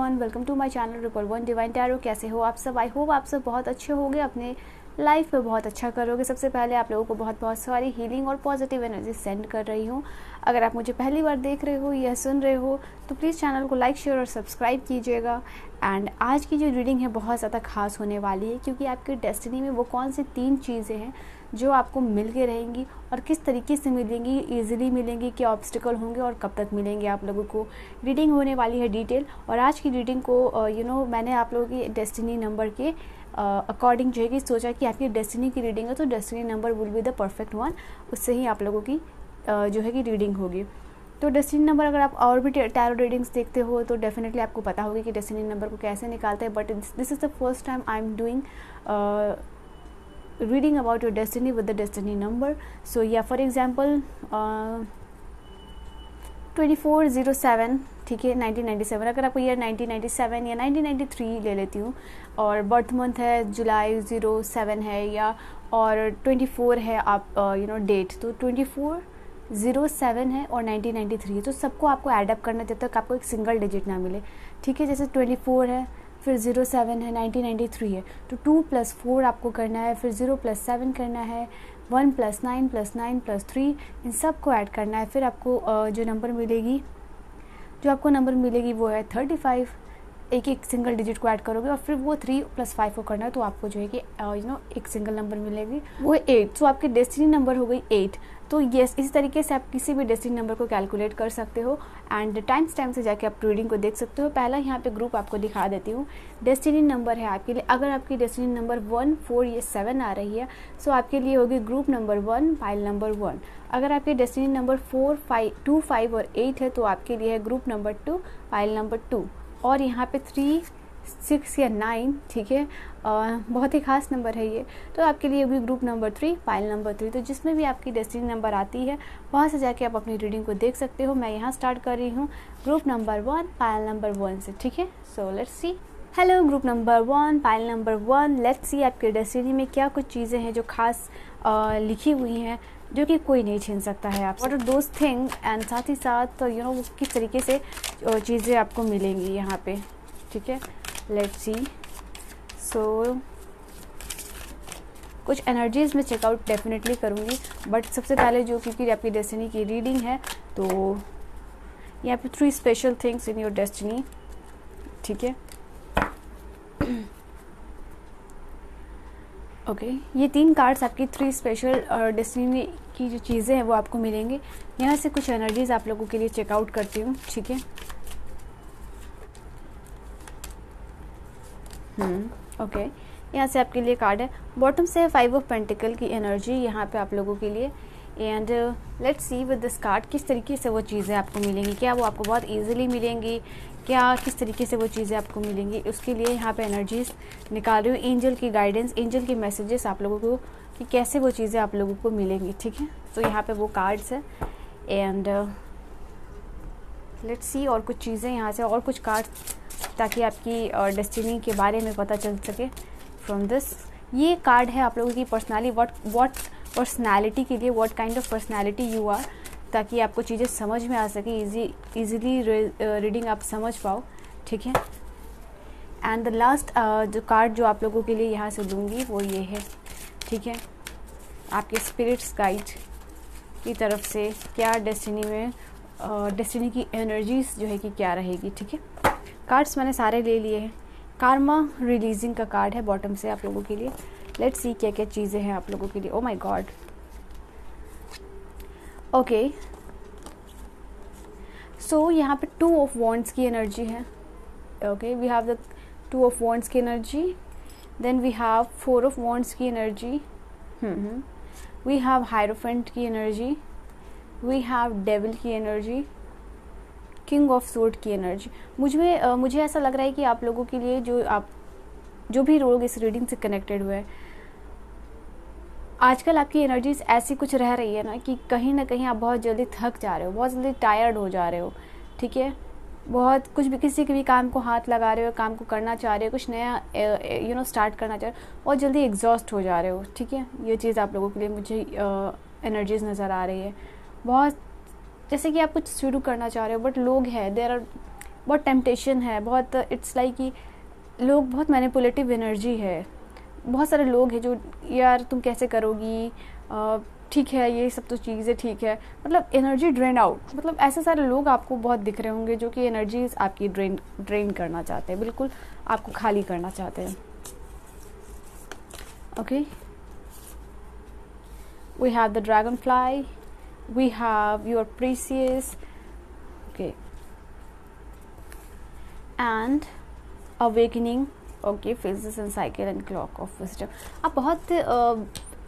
Everyone, welcome to my channel triple one divine tarot. कैसे हो आप सब? आई होप आप सब बहुत अच्छे होंगे, अपने लाइफ में बहुत अच्छा करोगे। सबसे पहले आप लोगों को बहुत बहुत सारी हीलिंग और पॉजिटिव एनर्जी सेंड कर रही हूँ। अगर आप मुझे पहली बार देख रहे हो या सुन रहे हो तो प्लीज़ चैनल को लाइक, शेयर और सब्सक्राइब कीजिएगा। एंड आज की जो रीडिंग है बहुत ज़्यादा खास होने वाली है, क्योंकि आपकी डेस्टिनी में वो कौन सी 3 चीज़ें हैं जो आपको मिल के रहेंगी और किस तरीके से मिलेंगी, ईजिली मिलेंगी, क्या ऑब्स्टिकल होंगे और कब तक मिलेंगे आप लोगों को। रीडिंग होने वाली है डिटेल, और आज की रीडिंग को मैंने आप लोगों की डेस्टिनी नंबर के अकॉर्डिंग जो है कि सोचा कि आपकी डेस्टिनी की रीडिंग है तो destiny number will be the perfect one, उससे ही आप लोगों की जो है कि रीडिंग होगी। तो डेस्टिनी नंबर अगर आप और भी टैरो रीडिंग्स देखते हो तो डेफिनेटली आपको पता होगी कि डेस्टिनी नंबर को कैसे निकालते हैं, but this is the first time I am doing reading about your destiny with the destiny number. So yeah, for example 2407, ठीक है, 1997। अगर आपको ईयर 1997 या 1993 ले लेती हूँ, और बर्थ मंथ है जुलाई 07 है, या और 24 है आप डेट, तो 2407 है और 1993 है। तो सबको आपको एडअप करना जब तक आपको एक सिंगल डिजिट ना मिले, ठीक है। जैसे 24 है, फिर 07 है, 1993 है, तो 2 + 4 आपको करना है, फिर 0 + 7 करना है, 1 + 9 + 9 + 3, इन सब को ऐड करना है। फिर आपको जो आपको नंबर मिलेगी वो है 35। एक सिंगल डिजिट को ऐड करोगे और फिर वो 3 + 5 को करना है, तो आपको जो है कि एक सिंगल नंबर मिलेगी, वो है 8। तो आपकी डेस्टिनी नंबर हो गई 8। तो यस, इस तरीके से आप किसी भी डेस्टिनी नंबर को कैलकुलेट कर सकते हो एंड टाइम से जाके आप रीडिंग को देख सकते हो। पहला यहाँ पे ग्रुप आपको दिखा देती हूँ। डेस्टिनी नंबर है आपके लिए, अगर आपकी डेस्टिनी नंबर 1, 4 या 7 आ रही है, सो आपके लिए होगी ग्रुप नंबर 1, पाइल नंबर 1। अगर आपकी डेस्टिनी नंबर 4, 2, 5 और 8 है तो आपके लिए है ग्रुप नंबर 2, पाइल नंबर 2। और यहाँ पे 3, 6 या 9, ठीक है, बहुत ही खास नंबर है ये, तो आपके लिए भी ग्रुप नंबर 3, पाइल नंबर 3। तो जिसमें भी आपकी डेस्टिनी नंबर आती है वहाँ से जाके आप अपनी रीडिंग को देख सकते हो। मैं यहाँ स्टार्ट कर रही हूँ ग्रुप नंबर 1, पाइल नंबर 1 से, ठीक है। So let's see. Hello group number 1, pile number 1, let's see आपके डेस्टिनी में क्या कुछ चीज़ें हैं जो खास लिखी हुई हैं, जो कि कोई नहीं छीन सकता है आपसे। What are those thing, and साथ ही साथ वो किस तरीके से चीज़ें आपको मिलेंगी यहाँ पे, ठीक है। Let's see. सो कुछ एनर्जीज में चेकआउट डेफिनेटली करूँगी, बट सबसे पहले जो, क्योंकि आपकी डेस्टिनी की रीडिंग है तो यहाँ पे 3 special things in your destiny, ठीक है। ओके, ये 3 कार्ड्स आपकी 3 स्पेशल डेस्टिनी की जो चीज़ें हैं वो आपको मिलेंगे। यहाँ से कुछ एनर्जीज आप लोगों के लिए चेकआउट करती हूँ, ठीक है। ओके, यहाँ से आपके लिए कार्ड है, बॉटम से है 5 ऑफ पेंटिकल की एनर्जी यहाँ पे आप लोगों के लिए। And let's C with this card किस तरीके से वो चीज़ें आपको मिलेंगी, क्या वो आपको बहुत इजीली मिलेंगी, क्या किस तरीके से वो चीज़ें आपको मिलेंगी, उसके लिए यहाँ पे एनर्जीज निकाल रही हूँ। एंजल की गाइडेंस, एंजल के मैसेजेस आप लोगों को कि कैसे वो चीज़ें आप लोगों को मिलेंगी, ठीक है। तो यहाँ पे वो कार्ड्स है। एंड लेट्स सी और कुछ चीज़ें यहाँ से, और कुछ कार्ड्स, ताकि आपकी डेस्टिनी के बारे में पता चल सके फ्रॉम दिस। ये कार्ड है आप लोगों की व्हाट पर्सनैलिटी के लिए, what kind of personality you are, ताकि आपको चीज़ें समझ में आ सके, इजीली रीडिंग आप समझ पाओ, ठीक है। एंड द लास्ट जो कार्ड जो आप लोगों के लिए यहाँ से दूंगी वो ये है, ठीक है। आपके स्पिरिट्स गाइड की तरफ से क्या डेस्टिनी में डेस्टिनी की एनर्जीज जो है कि क्या रहेगी, ठीक है। कार्ड्स मैंने सारे ले लिए हैं। कार्मा रिलीजिंग का कार्ड है बॉटम से आप लोगों के लिए। लेट्स सी क्या क्या चीज़ें हैं आप लोगों के लिए। Oh my god, okay. So यहाँ पे 2 ऑफ वॉन्ड्स की एनर्जी है। Okay, we have the 2 of wands की energy, then we have 4 of wands की एनर्जी, वी हैव हायरोफेंट की एनर्जी, वी हैव डेविल की एनर्जी, किंग ऑफ सोर्ड की energy. मुझे ऐसा लग रहा है कि आप लोगों के लिए जो भी लोग इस रीडिंग से कनेक्टेड हुए हैं, आजकल आपकी एनर्जीज ऐसी कुछ रह रही है ना कि कहीं ना कहीं आप बहुत जल्दी थक जा रहे हो, बहुत जल्दी टायर्ड हो जा रहे हो, ठीक है। बहुत कुछ भी, किसी के भी काम को हाथ लगा रहे हो, काम को करना चाह रहे हो, कुछ नया स्टार्ट करना चाह रहे हो, बहुत जल्दी एग्जॉस्ट हो जा रहे हो, ठीक है। ये चीज़ आप लोगों के लिए मुझे एनर्जीज नज़र आ रही है। बहुत जैसे कि आप कुछ शुरू करना चाह रहे हो, बट लोग हैं, देयर आर बहुत टेम्पटेशन है, बहुत इट्स लाइक कि लोग, बहुत मैनिपुलेटिव एनर्जी है। बहुत सारे लोग हैं जो यार तुम कैसे करोगी, ठीक है ये सब तो चीज़ें ठीक है, मतलब एनर्जी ड्रेन आउट, मतलब ऐसे सारे लोग आपको बहुत दिख रहे होंगे जो कि एनर्जीज आपकी ड्रेन करना चाहते हैं, बिल्कुल आपको खाली करना चाहते हैं। Okay, we have the dragonfly, we have your precious, okay, and awakening, okay, physics and cycle and clock of wisdom. आप बहुत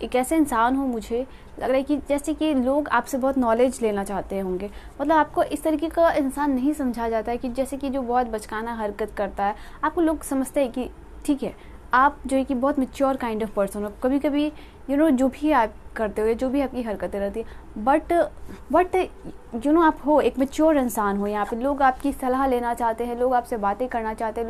एक ऐसे इंसान हो, मुझे लग रहा है कि जैसे कि लोग आपसे बहुत नॉलेज लेना चाहते होंगे, मतलब आपको इस तरीके का इंसान नहीं समझा जाता है कि जैसे कि जो बहुत बचकाना हरकत करता है, आपको लोग समझते हैं कि ठीक है आप जो है कि बहुत मैच्योर काइंड ऑफ पर्सन हो। कभी कभी यू नो जो भी आप करते हो, जो भी आपकी हरकतें रहती है, बट यू नो आप हो एक मैच्योर इंसान हो। यहाँ पे लोग आपकी सलाह लेना चाहते हैं, लोग आपसे बातें करना चाहते हैं,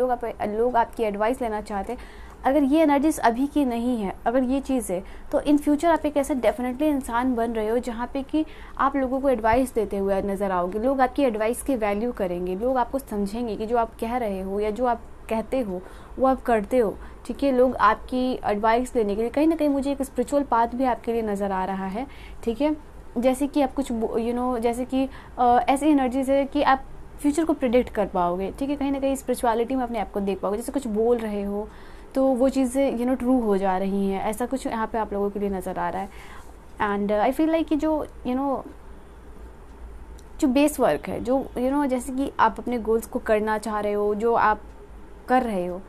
लोग आपकी एडवाइस लेना चाहते हैं। अगर ये एनर्जीज अभी की नहीं है, अगर ये चीज़ है, तो इन फ्यूचर आप एक ऐसा डेफिनेटली इंसान बन रहे हो जहाँ पे कि आप लोगों को एडवाइस देते हुए नज़र आओगे। लोग आपकी एडवाइस की वैल्यू करेंगे, लोग आपको समझेंगे कि जो आप कह रहे हो या जो आप कहते हो वो आप करते हो, ठीक है। लोग आपकी एडवाइस लेने के लिए कहीं ना कहीं मुझे एक स्पिरिचुअल पाथ भी आपके लिए नज़र आ रहा है, ठीक है। जैसे कि आप कुछ जैसे कि ऐसी एनर्जीज है कि आप फ्यूचर को प्रिडिक्ट कर पाओगे, ठीक है। कहीं ना कहीं स्पिरिचुअलिटी में अपने आप को देख पाओगे, जैसे कुछ बोल रहे हो तो वो चीज़ें ट्रू हो जा रही हैं, ऐसा कुछ यहाँ पे आप लोगों के लिए नज़र आ रहा है। एंड आई फील लाइक कि जो जो बेस वर्क है, जो जैसे कि आप अपने गोल्स को करना चाह रहे हो, जो आप कर रहे हो,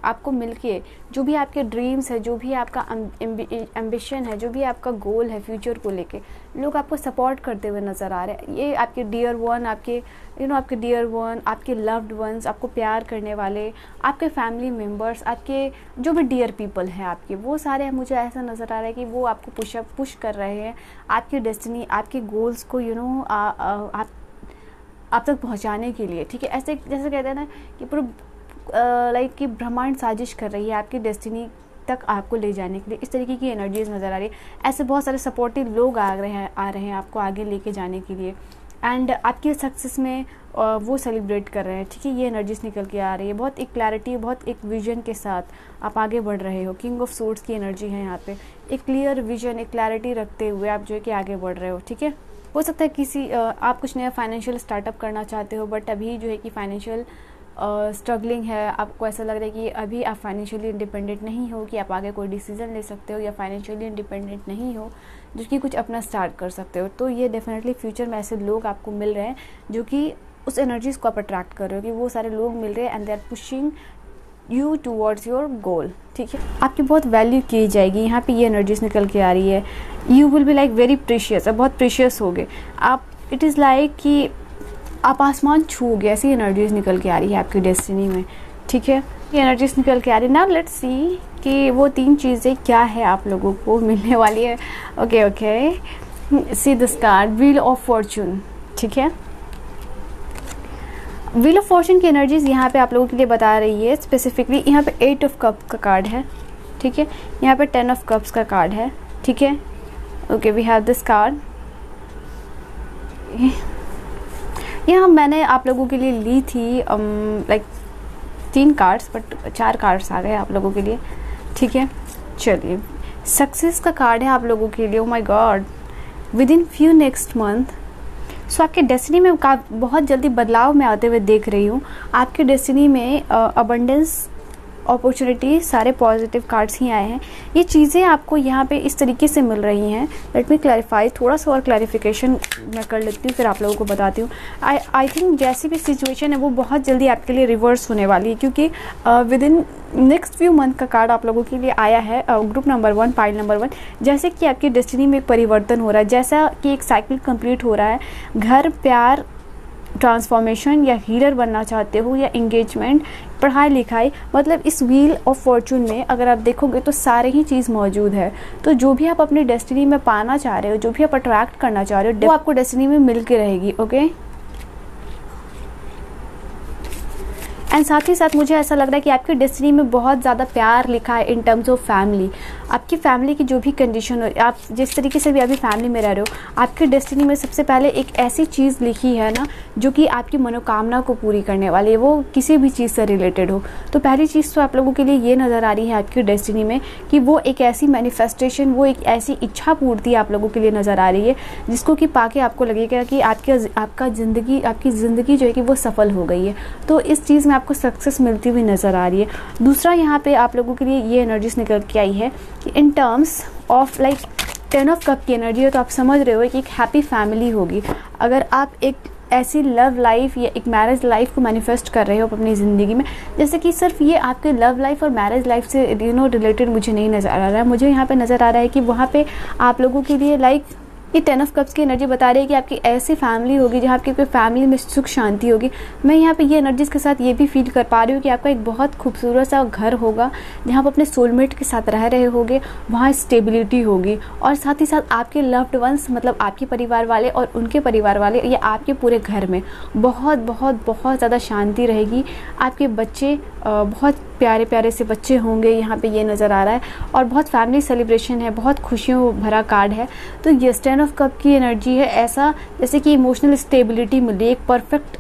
आपको मिलके जो भी आपके ड्रीम्स है, जो भी आपका एम्बिशन है, जो भी आपका गोल है फ्यूचर को लेके, लोग आपको सपोर्ट करते हुए नज़र आ रहे हैं। ये आपके डियर वन, आपके डियर वन, आपके लव्ड वंस, आपको प्यार करने वाले, आपके फैमिली मेम्बर्स, आपके जो भी डियर पीपल हैं आपके, वो सारे मुझे ऐसा नज़र आ रहा है कि वो आपको पुश कर रहे हैं आपकी डेस्टिनी, आपके गोल्स को आप तक पहुँचाने के लिए, ठीक है। ऐसे जैसे कहते हैं ना कि पूरा लाइक कि ब्रह्मांड साजिश कर रही है आपकी डेस्टिनी तक आपको ले जाने के लिए। इस तरीके की एनर्जीज नज़र आ रही है। ऐसे बहुत सारे सपोर्टिव लोग आ रहे हैं आपको आगे लेके जाने के लिए, एंड आपकी सक्सेस में वो सेलिब्रेट कर रहे हैं, ठीक है। ये एनर्जीज निकल के आ रही है, बहुत एक क्लैरिटी, बहुत एक विजन के साथ आप आगे बढ़ रहे हो। किंग ऑफ सोर्ड्स की एनर्जी है यहाँ पे, एक क्लियर विजन, एक क्लैरिटी रखते हुए आप जो है कि आगे बढ़ रहे हो, ठीक है। हो सकता है आप कुछ नया फाइनेंशियल स्टार्टअप करना चाहते हो, बट अभी जो है कि फाइनेंशियल स्ट्रगलिंग है, आपको ऐसा लग रहा है कि अभी आप फाइनेंशियली इंडिपेंडेंट नहीं हो कि आप आगे कोई डिसीजन ले सकते हो, या फाइनेंशियली इंडिपेंडेंट नहीं हो जो कि कुछ अपना स्टार्ट कर सकते हो। तो ये डेफिनेटली फ्यूचर में ऐसे लोग आपको मिल रहे हैं जो कि उस एनर्जीज को आप अट्रैक्ट कर रहे हो, कि वो सारे लोग मिल रहे हैं and they are pushing you towards your goal, ठीक है। आपकी बहुत वैल्यू की जाएगी, यहाँ पे ये एनर्जीज निकल के आ रही है। You will be like very precious, आप बहुत प्रीशियस हो गए आप। इट इज़ लाइक कि आप आसमान छूओगे, ऐसी एनर्जीज निकल के आ रही है आपकी डेस्टिनी में, ठीक है। ये एनर्जीज निकल के आ रही है। नाउ लेट्स सी कि वो 3 चीज़ें क्या है आप लोगों को मिलने वाली है। Okay, see this card, wheel of Fortune, ठीक है। व्हील ऑफ फॉर्चून की एनर्जीज यहाँ पे आप लोगों के लिए बता रही है स्पेसिफिकली। यहाँ पे 8 ऑफ कप्स का कार्ड है, ठीक है। यहाँ पे 10 ऑफ कप्स का कार्ड है, ठीक है। Okay, we have this card. यहाँ मैंने आप लोगों के लिए ली थी लाइक 3 कार्ड्स, बट 4 कार्ड्स आ गए आप लोगों के लिए, ठीक है। चलिए, सक्सेस का कार्ड है आप लोगों के लिए। Oh my god, with in few next month. So आपके डेस्टिनी में बहुत जल्दी बदलाव मैं आते हुए देख रही हूँ। आपके डेस्टिनी में अबंडेंस, अपॉर्चुनिटी, सारे पॉजिटिव कार्ड्स ही आए हैं। ये चीज़ें आपको यहाँ पे इस तरीके से मिल रही हैं। लेट मी क्लैरिफाई, थोड़ा सा और क्लैरिफिकेशन मैं कर लेती हूँ, फिर आप लोगों को बताती हूँ। आई थिंक जैसी भी सिचुएशन है वो बहुत जल्दी आपके लिए रिवर्स होने वाली है, क्योंकि with in next few month का कार्ड आप लोगों के लिए आया है, ग्रुप नंबर 1, पाइल नंबर 1। जैसे कि आपकी डेस्टिनी में एक परिवर्तन हो रहा है, जैसा कि एक साइकिल कंप्लीट हो रहा है, घर, प्यार, ट्रांसफॉर्मेशन, या हीलर बनना चाहते हो, या एंगेजमेंट, पढ़ाई लिखाई, मतलब इस व्हील ऑफ फॉर्चून में अगर आप देखोगे तो सारे ही चीज़ मौजूद है। तो जो भी आप अपनी डेस्टिनी में पाना चाह रहे हो, जो भी आप अट्रैक्ट करना चाह रहे हो, वो आपको डेस्टिनी में मिल के रहेगी, ओके। एंड साथ ही साथ मुझे ऐसा लग रहा है कि आपकी डेस्टिनी में बहुत ज़्यादा प्यार लिखा है इन टर्म्स ऑफ फैमिली। आपकी फैमिली की जो भी कंडीशन हो, आप जिस तरीके से भी अभी फैमिली में रह रहे हो, आपके डेस्टिनी में सबसे पहले एक ऐसी चीज़ लिखी है ना जो कि आपकी मनोकामना को पूरी करने वाली है, वो किसी भी चीज़ से रिलेटेड हो। तो पहली चीज़ तो आप लोगों के लिए ये नज़र आ रही है आपकी डेस्टिनी में कि वो एक ऐसी मैनिफेस्टेशन, वो एक ऐसी इच्छा पूर्ति आप लोगों के लिए नज़र आ रही है जिसको कि पाके आपको लगेगा कि आपकी ज़िंदगी जो है कि वो सफल हो गई है। तो इस चीज़ में आपको सक्सेस मिलती हुई नज़र आ रही है। दूसरा यहाँ पे आप लोगों के लिए ये एनर्जीज निकल के आई है कि in terms of like 10 of cup की एनर्जी है, तो आप समझ रहे हो कि एक हैप्पी फैमिली होगी। अगर आप एक ऐसी लव लाइफ या एक मैरिज लाइफ को मैनिफेस्ट कर रहे हो अपनी ज़िंदगी में, जैसे कि सिर्फ ये आपके लव लाइफ और मैरिज लाइफ से रिलेटेड मुझे नहीं नज़र आ रहा है, मुझे यहाँ पे नज़र आ रहा है कि वहाँ पे आप लोगों के लिए लाइक ये 10 ऑफ कप्स की एनर्जी बता रही है कि आपकी ऐसी फैमिली होगी जहाँ आपकी फैमिली में सुख शांति होगी। मैं यहाँ पे ये एनर्जीज के साथ ये भी फील कर पा रही हूँ कि आपका एक बहुत खूबसूरत सा घर होगा जहाँ आप अपने सोलमेट के साथ रह रहे होगे, वहाँ स्टेबिलिटी होगी। और साथ ही साथ आपके लव्ड वंस, मतलब आपके परिवार वाले और उनके परिवार वाले, या आपके पूरे घर में बहुत बहुत बहुत ज़्यादा शांति रहेगी। आपके बच्चे बहुत प्यारे प्यारे से बच्चे होंगे, यहाँ पे ये नज़र आ रहा है। और बहुत फैमिली सेलिब्रेशन है, बहुत खुशियों भरा कार्ड है। तो ये 10 ऑफ कप की एनर्जी है, ऐसा जैसे कि इमोशनल स्टेबिलिटी मिल रही है, एक परफेक्ट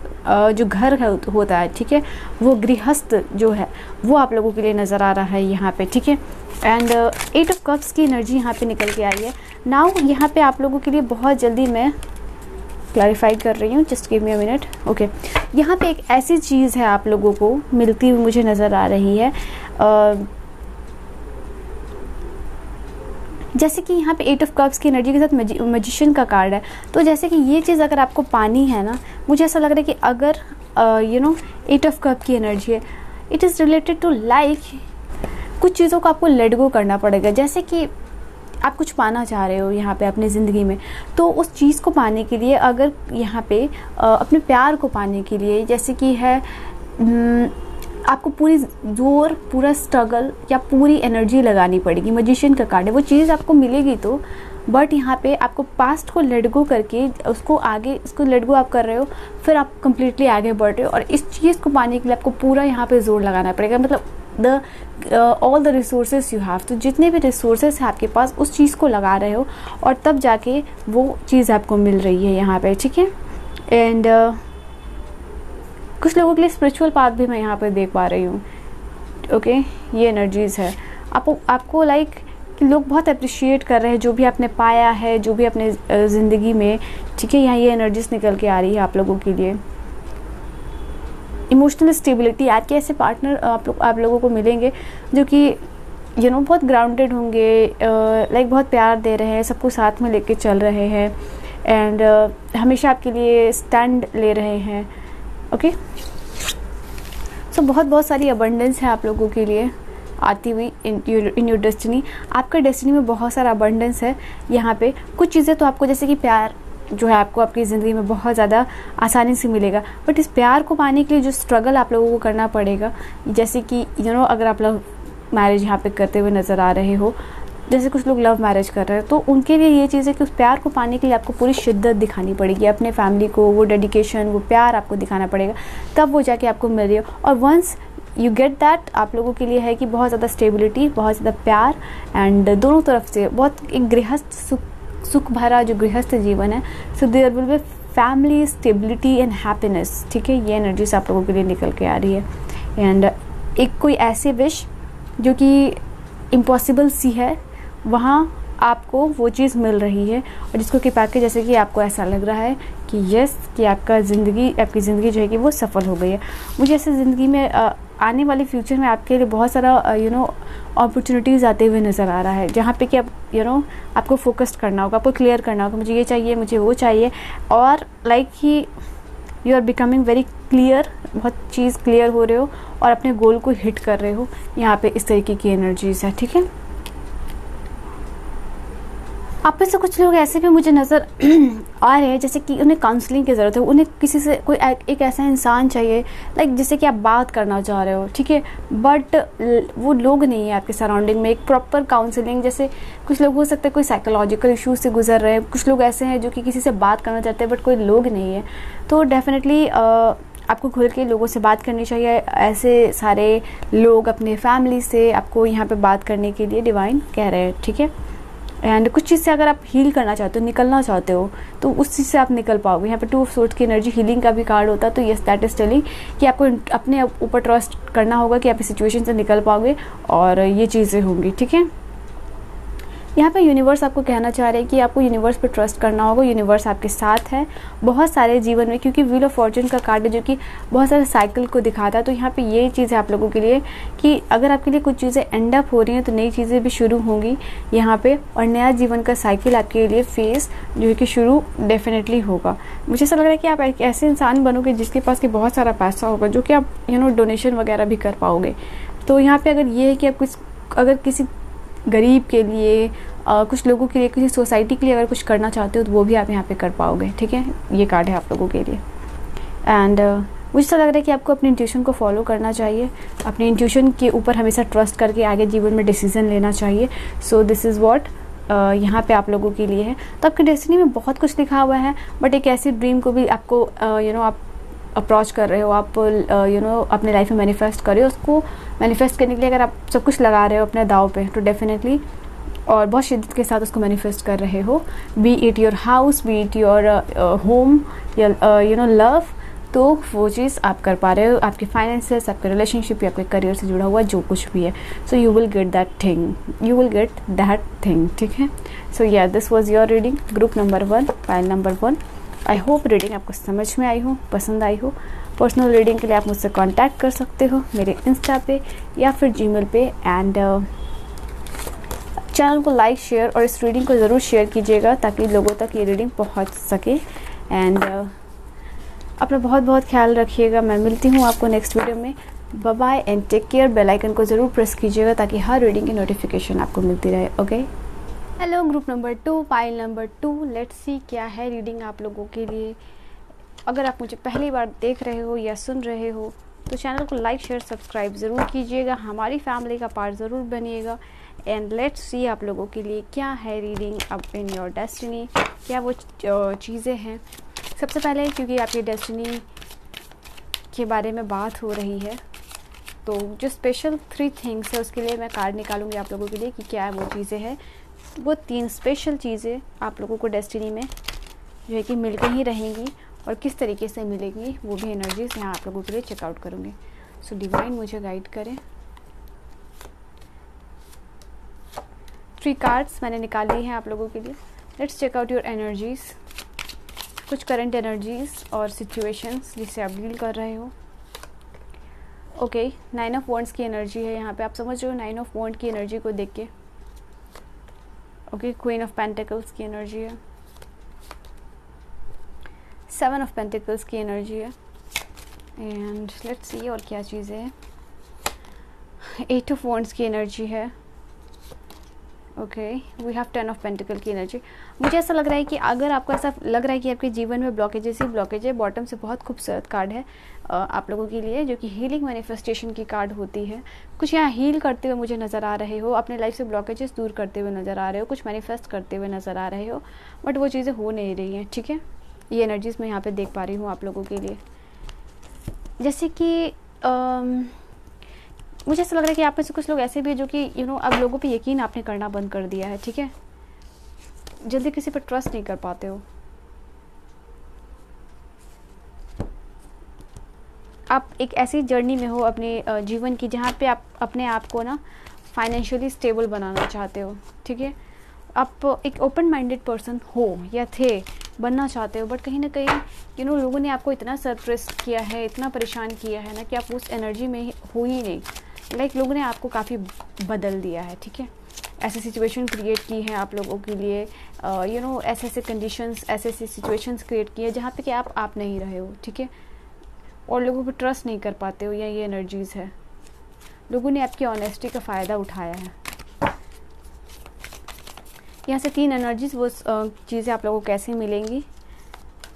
जो घर है होता है, ठीक है, वो गृहस्थ जो है वो आप लोगों के लिए नज़र आ रहा है यहाँ पे, ठीक है। एंड 8 ऑफ कप्स की एनर्जी यहाँ पे निकल के आई है। नाउ यहाँ पे आप लोगों के लिए बहुत जल्दी मैं क्लैरिफाई कर रही हूँ, just give me a minute. Okay, यहाँ पे एक ऐसी चीज़ है आप लोगों को मिलती हुई मुझे नज़र आ रही है, जैसे कि यहाँ पे 8 ऑफ कप्स की एनर्जी के साथ मैजिशियन का कार्ड है। तो जैसे कि ये चीज़ अगर आपको पानी है ना, मुझे ऐसा लग रहा है कि अगर 8 ऑफ कप की एनर्जी है, it is related to like कुछ चीज़ों को आपको लेट गो करना पड़ेगा। जैसे कि आप कुछ पाना चाह रहे हो यहाँ पे अपनी ज़िंदगी में, तो उस चीज़ को पाने के लिए, अगर यहाँ पे अपने प्यार को पाने के लिए, जैसे कि है आपको पूरा स्ट्रगल या पूरी एनर्जी लगानी पड़ेगी। मैजिशियन का कार्ड है, वो चीज़ आपको मिलेगी तो, बट यहाँ पे आपको पास्ट को लेट गो करके इसको लेट गो आप कर रहे हो, फिर आप कंप्लीटली आगे बढ़ रहे हो। और इस चीज़ को पाने के लिए आपको पूरा यहाँ पे जोर लगाना पड़ेगा, मतलब all the resources you have, तो जितने भी रिसोर्सेज हैं आपके पास उस चीज़ को लगा रहे हो और तब जाके वो चीज़ आपको मिल रही है यहाँ पे, ठीक है। एंड कुछ लोगों के लिए स्पिरिचुअल पाथ भी मैं यहाँ पे देख पा रही हूँ। ओके, ये एनर्जीज़ है, आपको लाइक कि लोग बहुत अप्रिशिएट कर रहे हैं जो भी आपने पाया है, जो भी अपने ज़िंदगी में, ठीक है। यहाँ ये एनर्जीज निकल के आ रही है आप लोगों के लिए। इमोशनल स्टेबिलिटी, आपके ऐसे पार्टनर आप लोगों को मिलेंगे जो कि बहुत ग्राउंडेड होंगे, लाइक बहुत प्यार दे रहे हैं, सबको साथ में लेके चल रहे हैं, एंड हमेशा आपके लिए स्टैंड ले रहे हैं। ओके, सो बहुत सारी अबंडेंस है आप लोगों के लिए आती हुई इन योर डेस्टिनी। आपका डेस्टिनी में बहुत सारा अबंडेंस है यहाँ पे। कुछ चीज़ें तो आपको, जैसे कि प्यार जो है आपको आपकी ज़िंदगी में बहुत ज़्यादा आसानी से मिलेगा, बट इस प्यार को पाने के लिए जो स्ट्रगल आप लोगों को करना पड़ेगा, जैसे कि अगर आप लव मैरिज यहाँ पे करते हुए नज़र आ रहे हो, जैसे कुछ लोग लव मैरिज कर रहे हैं, तो उनके लिए ये चीज़ है कि उस प्यार को पाने के लिए आपको पूरी शिद्दत दिखानी पड़ेगी, अपने फैमिली को वो डेडिकेशन, वो प्यार आपको दिखाना पड़ेगा, तब वो जाके आपको मिल रही है। और वंस यू गेट दैट, आप लोगों के लिए है कि बहुत ज़्यादा स्टेबिलिटी, बहुत ज़्यादा प्यार, एंड दोनों तरफ से बहुत एक गृहस्थ सुख भरा जो गृहस्थ जीवन है। So there will be family stability and happiness, ठीक है। ये एनर्जीज आप लोगों के लिए निकल के आ रही है। एंड एक कोई ऐसी विश जो कि इम्पॉसिबल सी है, वहाँ आपको वो चीज़ मिल रही है, और जिसको कि पाके जैसे कि आपको ऐसा लग रहा है कि यस, कि आपकी ज़िंदगी जो है कि वो सफल हो गई है। मुझे ऐसे ज़िंदगी में आने वाले फ्यूचर में आपके लिए बहुत सारा अपॉर्चुनिटीज़ आते हुए नज़र आ रहा है, जहाँ पे कि आप आपको फोकस्ड करना होगा, आपको क्लियर करना होगा, मुझे ये चाहिए, मुझे वो चाहिए, और लाइक ही you are becoming very clear, बहुत चीज़ क्लियर हो रहे हो और अपने गोल को हिट कर रहे हो। यहाँ पे इस तरीके की एनर्जीज है, ठीक है। आप में से कुछ लोग ऐसे भी मुझे नज़र आ रहे हैं जैसे कि उन्हें काउंसलिंग की ज़रूरत है, उन्हें किसी से कोई एक ऐसा इंसान चाहिए, लाइक जिससे कि आप बात करना चाह रहे हो, ठीक है, बट वो लोग नहीं है आपके सराउंडिंग में। एक प्रॉपर काउंसलिंग, जैसे कुछ लोग हो सकते हैं कोई साइकोलॉजिकल इश्यूज से गुजर रहे हैं, कुछ लोग ऐसे हैं जो कि किसी से बात करना चाहते हैं बट कोई लोग नहीं है। तो डेफिनेटली आपको खुल के लोगों से बात करनी चाहिए। ऐसे सारे लोग अपने फैमिली से आपको यहाँ पे बात करने के लिए डिवाइन कह रहे हैं, ठीक है। एंड कुछ चीज़ से अगर आप हील करना चाहते हो, निकलना चाहते हो, तो उस चीज़ से आप निकल पाओगे। यहाँ पे 2 ऑफ सोर्ड्स की एनर्जी, हीलिंग का भी कार्ड होता है। तो यस, दैट इज़ टेलिंग कि आपको अपने ऊपर ट्रस्ट करना होगा कि आप इस सिचुएशन से निकल पाओगे और ये चीज़ें होंगी, ठीक है। यहाँ पे यूनिवर्स आपको कहना चाह रहे हैं कि आपको यूनिवर्स पे ट्रस्ट करना होगा। यूनिवर्स आपके साथ है बहुत सारे जीवन में, क्योंकि व्हील ऑफ फॉर्चून का कार्ड है जो कि बहुत सारे साइकिल को दिखाता है। तो यहाँ पे ये चीज़ है आप लोगों के लिए कि अगर आपके लिए कुछ चीज़ें एंड अप हो रही हैं तो नई चीज़ें भी शुरू होंगी यहाँ पे, और नया जीवन का साइकिल आपके लिए फेस जो है कि शुरू डेफिनेटली होगा। मुझे ऐसा लग रहा है कि आप एक ऐसे इंसान बनोगे जिसके पास कि बहुत सारा पैसा होगा, जो कि आप डोनेशन वगैरह भी कर पाओगे। तो यहाँ पे अगर ये है कि आप अगर किसी गरीब के लिए, कुछ लोगों के लिए, किसी सोसाइटी के लिए अगर कुछ करना चाहते हो तो वो भी आप यहाँ पे कर पाओगे, ठीक है। ये कार्ड है आप लोगों के लिए। एंड मुझे ऐसा लग रहा है कि आपको अपनी इंट्यूशन को फॉलो करना चाहिए, अपनी इंट्यूशन के ऊपर हमेशा ट्रस्ट करके आगे जीवन में डिसीजन लेना चाहिए। सो दिस इज़ व्हाट यहाँ पे आप लोगों के लिए है। तो आपकी डेस्टिनी में बहुत कुछ लिखा हुआ है, बट एक ऐसी ड्रीम को भी आपको आप अप्रोच कर रहे हो, आप अपने लाइफ में मैनिफेस्ट कर रहे हो। उसको मैनिफेस्ट करने के लिए अगर आप सब कुछ लगा रहे हो अपने दाव पे, तो डेफिनेटली और बहुत शिद्दत के साथ उसको मैनिफेस्ट कर रहे हो, B it your house, B it your home, या लव, तो वो चीज़ आप कर पा रहे हो। आपके फाइनेंसेस, आपके रिलेशनशिप या आपके करियर से जुड़ा हुआ जो कुछ भी है, so you will get that thing, ठीक है। सो या this was your reading, group number 1, file number 1। I hope reading आपको समझ में आई हो, पसंद आई हो। पर्सनल रीडिंग के लिए आप मुझसे कांटेक्ट कर सकते हो मेरे इंस्टा पे या फिर जीमेल पे। एंड चैनल को लाइक, शेयर और इस रीडिंग को ज़रूर शेयर कीजिएगा ताकि लोगों तक ये रीडिंग पहुंच सके। एंड अपना बहुत बहुत ख्याल रखिएगा। मैं मिलती हूँ आपको नेक्स्ट वीडियो में। Bye bye and take care. Bell icon को ज़रूर प्रेस कीजिएगा ताकि हर रीडिंग की नोटिफिकेशन आपको मिलती रहे। Okay, hello group number 2, file number 2। Let's see क्या है रीडिंग आप लोगों के लिए। अगर आप मुझे पहली बार देख रहे हो या सुन रहे हो तो चैनल को लाइक, शेयर, सब्सक्राइब ज़रूर कीजिएगा, हमारी फैमिली का पार्ट ज़रूर बनिएगा। एंड लेट्स सी आप लोगों के लिए क्या है रीडिंग अब इन योर डेस्टिनी, क्या वो चीज़ें हैं। सबसे पहले क्योंकि आपकी डेस्टिनी के बारे में बात हो रही है, तो जो स्पेशल 3 थिंग्स है उसके लिए मैं कार्ड निकालूंगी आप लोगों के लिए कि क्या वो चीज़ें हैं। वो 3 स्पेशल चीज़ें आप लोगों को डेस्टिनी में जो है कि मिलकर ही रहेंगी, और किस तरीके से मिलेंगी वो भी एनर्जीज यहाँ आप लोगों के लिए चेकआउट करूँगी। सो डिवाइन मुझे गाइड करें। 3 कार्ड्स मैंने निकाली हैं आप लोगों के लिए। Let's check out your energies, कुछ करंट एनर्जीज और सिचुएशंस जिससे आप डील कर रहे हो। ओके, 9 ऑफ वॉन्ड्स की एनर्जी है यहाँ पे, आप समझ रहे हो 9 ऑफ वॉन्ड की एनर्जी को देख के। ओके, क्वीन ऑफ पेंटिकल्स की एनर्जी है, 7 ऑफ पेंटिकल्स की एनर्जी है। एंड लेट्स सी और क्या चीज़ें हैं। 8 ऑफ वॉन्ड्स की एनर्जी है। Okay, we have 10 of pentacle की एनर्जी। मुझे ऐसा लग रहा है कि अगर आपको ऐसा लग रहा है कि आपके जीवन में ब्लॉकेजेस ही ब्लॉकेज है, बॉटम से बहुत खूबसूरत कार्ड है आप लोगों के लिए, जो कि हीलिंग मैनिफेस्टेशन की कार्ड होती है। कुछ यहाँ हील करते हुए मुझे नज़र आ रहे हो, अपने लाइफ से ब्लॉकेजेस दूर करते हुए नज़र आ रहे हो, कुछ मैनिफेस्ट करते हुए नज़र आ रहे हो, बट वो चीज़ें हो नहीं रही हैं, ठीक है। ये एनर्जीज मैं यहाँ पे देख पा रही हूँ आप लोगों के लिए। जैसे कि मुझे ऐसा लग रहा है कि आप में से कुछ लोग ऐसे भी हैं जो कि अब लोगों पे यकीन आपने करना बंद कर दिया है, ठीक है। जल्दी किसी पर ट्रस्ट नहीं कर पाते हो। आप एक ऐसी जर्नी में हो अपने जीवन की जहाँ पे आप अपने आप को ना फाइनेंशियली स्टेबल बनाना चाहते हो, ठीक है। आप एक ओपन माइंडेड पर्सन हो या थे, बनना चाहते हो, बट कहीं ना कहीं लोगों ने आपको इतना सरप्रेस किया है, इतना परेशान किया है ना कि आप उस एनर्जी में हो ही नहीं। लोगों ने आपको काफ़ी बदल दिया है, ठीक है। ऐसे सिचुएशन क्रिएट की है आप लोगों के लिए, ऐसे ऐसे कंडीशंस, ऐसे ऐसे सिचुएशंस क्रिएट की है जहाँ पे कि आप नहीं रहे हो, ठीक है। और लोगों पर ट्रस्ट नहीं कर पाते हो, या ये एनर्जीज़ है। लोगों ने आपकी ऑनेस्टी का फ़ायदा उठाया है। यहाँ से 3 एनर्जीज, वो चीज़ें आप लोगों को कैसे मिलेंगी,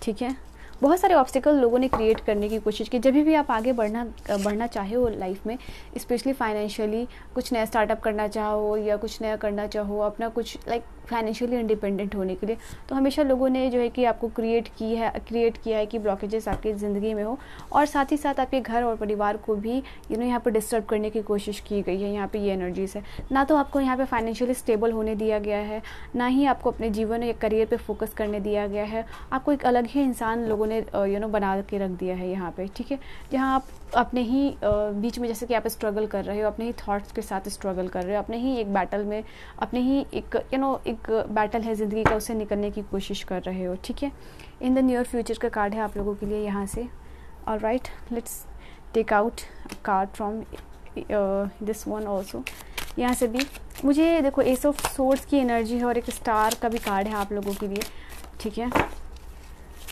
ठीक है। बहुत सारे ऑब्स्टिकल लोगों ने क्रिएट करने की कोशिश की। जब भी आप आगे बढ़ना चाहे हो लाइफ में, स्पेशली फाइनेंशियली, कुछ नया स्टार्टअप करना चाहो या कुछ नया करना चाहो, अपना कुछ लाइक फाइनेंशियली इंडिपेंडेंट होने के लिए, तो हमेशा लोगों ने जो है कि आपको क्रिएट किया है कि ब्लॉकेजेस आपकी ज़िंदगी में हो, और साथ ही साथ आपके घर और परिवार को भी यहाँ पर डिस्टर्ब करने की कोशिश की गई है। यहाँ पे ये एनर्जीज है। ना तो आपको यहाँ पे फाइनेंशियली स्टेबल होने दिया गया है, ना ही आपको अपने जीवन या करियर पे फोकस करने दिया गया है। आपको एक अलग ही इंसान लोगों ने बना के रख दिया है यहाँ पे, ठीक है, जहाँ आप अपने ही बीच में, जैसे कि आप स्ट्रगल कर रहे हो, अपने ही थॉट्स के साथ स्ट्रगल कर रहे हो, अपने ही एक बैटल में, अपने ही एक एक बैटल है ज़िंदगी का, उससे निकलने की कोशिश कर रहे हो, ठीक है। इन द नियर फ्यूचर का कार्ड है आप लोगों के लिए यहाँ से। Alright, let's take out card from this one also. यहाँ से भी मुझे देखो एस ऑफ सोर्ड्स की एनर्जी है और एक स्टार का भी कार्ड है आप लोगों के लिए, ठीक है।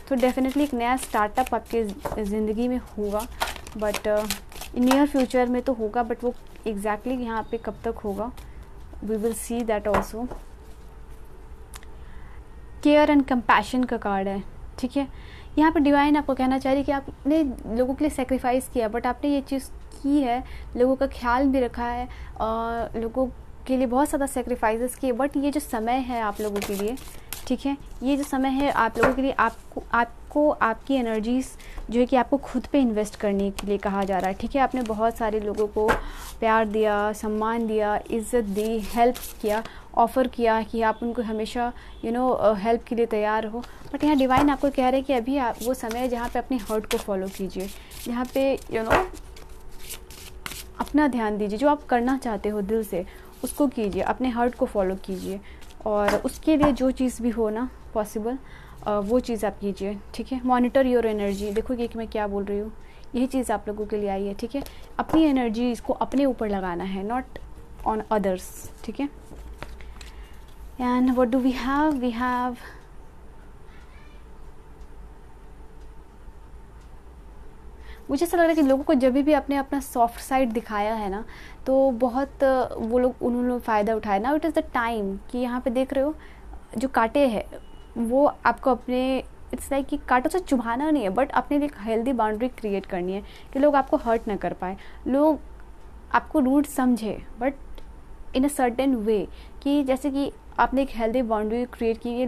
तो डेफिनेटली एक नया स्टार्टअप आपके ज़िंदगी में होगा, बट नियर फ्यूचर में तो होगा, बट वो एग्जैक्टली यहाँ पे कब तक होगा, we will see that also. Care and compassion का कार्ड है, ठीक है। यहाँ पे डिवाइन आपको कहना चाह रही है कि आपने लोगों के लिए सेक्रीफाइस किया, बट आपने ये चीज़ की है, लोगों का ख्याल भी रखा है और लोगों के लिए बहुत ज़्यादा सेक्रीफाइसेस किए, बट ये जो समय है आप लोगों के लिए, ठीक है, ये जो समय है आप लोगों के लिए, आपको आपकी एनर्जीज जो है कि आपको खुद पे इन्वेस्ट करने के लिए कहा जा रहा है, ठीक है। आपने बहुत सारे लोगों को प्यार दिया, सम्मान दिया, इज़्ज़त दी, हेल्प किया, ऑफ़र किया कि आप उनको हमेशा हेल्प के लिए तैयार हो, बट यहाँ डिवाइन आपको कह रहे हैं कि अभी आप वो समय है जहाँ पे अपने हर्ट को फॉलो कीजिए, जहाँ पे अपना ध्यान दीजिए, जो आप करना चाहते हो दिल से उसको कीजिए, अपने हर्ट को फॉलो कीजिए, और उसके लिए जो चीज़ भी हो ना पॉसिबल वो चीज़ आप कीजिए, ठीक है। मॉनिटर योर एनर्जी, देखोगे कि मैं क्या बोल रही हूँ, यही चीज़ आप लोगों के लिए आई है, ठीक है। अपनी एनर्जी इसको अपने ऊपर लगाना है, नॉट ऑन अदर्स, ठीक है। And what do we have मुझे ऐसा लग रहा है कि लोगों को जब भी आपने अपना सॉफ्ट साइड दिखाया है ना, तो बहुत वो लोग उन्होंने फ़ायदा उठाया ना। इट इज़ द टाइम कि यहाँ पे देख रहे हो जो कांटे हैं वो आपको अपने, इट्स लाइक कि कांटों से चुभाना नहीं है, बट अपने लिए एक हेल्दी बाउंड्री क्रिएट करनी है कि लोग आपको हर्ट ना कर पाए, लोग आपको रूड समझे, but in a certain way, कि जैसे कि आपने एक हेल्दी बाउंड्री क्रिएट की है,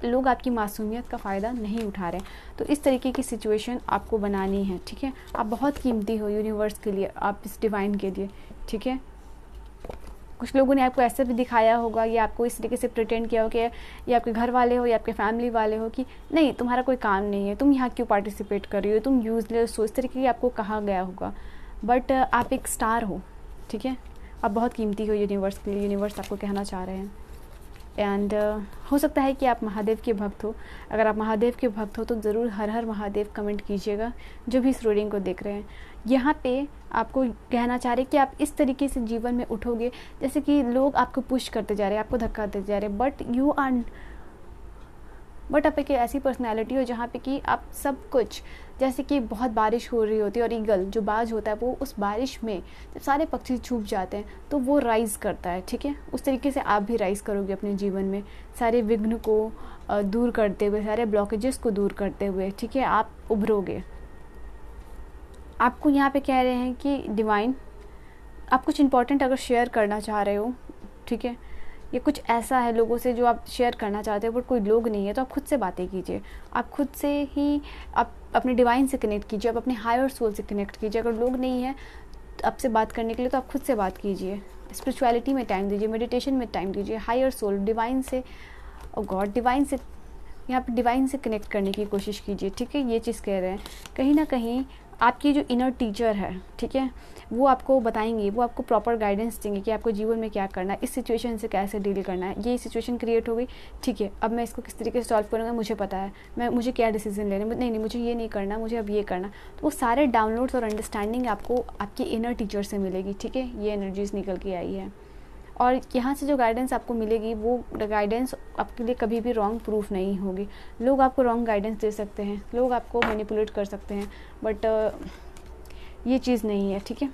लोग आपकी मासूमियत का फ़ायदा नहीं उठा रहे हैं। तो इस तरीके की सिचुएशन आपको बनानी है, ठीक है। आप बहुत कीमती हो यूनिवर्स के लिए, आप इस डिवाइन के लिए, ठीक है। कुछ लोगों ने आपको ऐसे भी दिखाया होगा या आपको इस तरीके से प्रिटेंड किया हो कि ये आपके घर वाले हो या आपके फैमिली वाले हो कि नहीं तुम्हारा कोई काम नहीं है, तुम यहाँ क्यों पार्टिसिपेट कर रही हो, तुम यूजलेस हो, इस तरीके की आपको कहा गया होगा, बट आप एक स्टार हो, ठीक है। आप बहुत कीमती हो यूनिवर्स के लिए, यूनिवर्स आपको कहना चाह रहे हैं। एंड हो सकता है कि आप महादेव के भक्त हो। अगर आप महादेव के भक्त हो तो ज़रूर हर हर महादेव कमेंट कीजिएगा जो भी इस रीडिंग को देख रहे हैं। यहाँ पे आपको कहना चाह रहे हैं कि आप इस तरीके से जीवन में उठोगे जैसे कि लोग आपको पुश करते जा रहे हैं, आपको धक्का देते जा रहे हैं, बट आप एक ऐसी पर्सनैलिटी हो जहाँ पे कि आप सब कुछ, जैसे कि बहुत बारिश हो रही होती है और ईगल जो बाज होता है वो उस बारिश में जब सारे पक्षी छुप जाते हैं तो वो राइज़ करता है, ठीक है। उस तरीके से आप भी राइज़ करोगे अपने जीवन में, सारे विघ्न को दूर करते हुए, सारे ब्लॉकेजेस को दूर करते हुए, ठीक है, आप उभरोगे। आपको यहाँ पे कह रहे हैं कि डिवाइन आप कुछ इंपॉर्टेंट अगर शेयर करना चाह रहे हो, ठीक है, ये कुछ ऐसा है लोगों से जो आप शेयर करना चाहते हो बट कोई लोग नहीं है, तो आप खुद से बातें कीजिए, आप खुद से ही आप अपने डिवाइन से कनेक्ट कीजिए, आप अपने हायर सोल से कनेक्ट कीजिए। अगर लोग नहीं है आपसे बात करने के लिए तो आप खुद से बात कीजिए, स्पिरिचुअलिटी में टाइम दीजिए, मेडिटेशन में टाइम दीजिए, हायर सोल डिवाइन से और गॉड डिवाइन से, यहाँ पे डिवाइन से कनेक्ट करने की कोशिश कीजिए, ठीक है। ये चीज़ कह रहे हैं कहीं ना कहीं आपकी जो इनर टीचर है, ठीक है, वो आपको बताएंगे, वो आपको प्रॉपर गाइडेंस देंगे कि आपको जीवन में क्या करना है, इस सिचुएशन से कैसे डील करना है। ये सिचुएशन क्रिएट हो गई, ठीक है, अब मैं इसको किस तरीके से सॉल्व करूँगा, मुझे पता है मुझे क्या डिसीजन लेना है, नहीं मुझे ये नहीं करना, मुझे अब ये करना। तो वो सारे डाउनलोड्स और अंडरस्टैंडिंग आपको आपकी इनर टीचर से मिलेगी, ठीक है। ये एनर्जीज निकल के आई है और यहाँ से जो गाइडेंस आपको मिलेगी वो गाइडेंस आपके लिए कभी भी रॉन्ग प्रूफ नहीं होगी। लोग आपको रॉन्ग गाइडेंस दे सकते हैं, लोग आपको मैनिपुलेट कर सकते हैं, बट ये चीज़ नहीं है, ठीक है।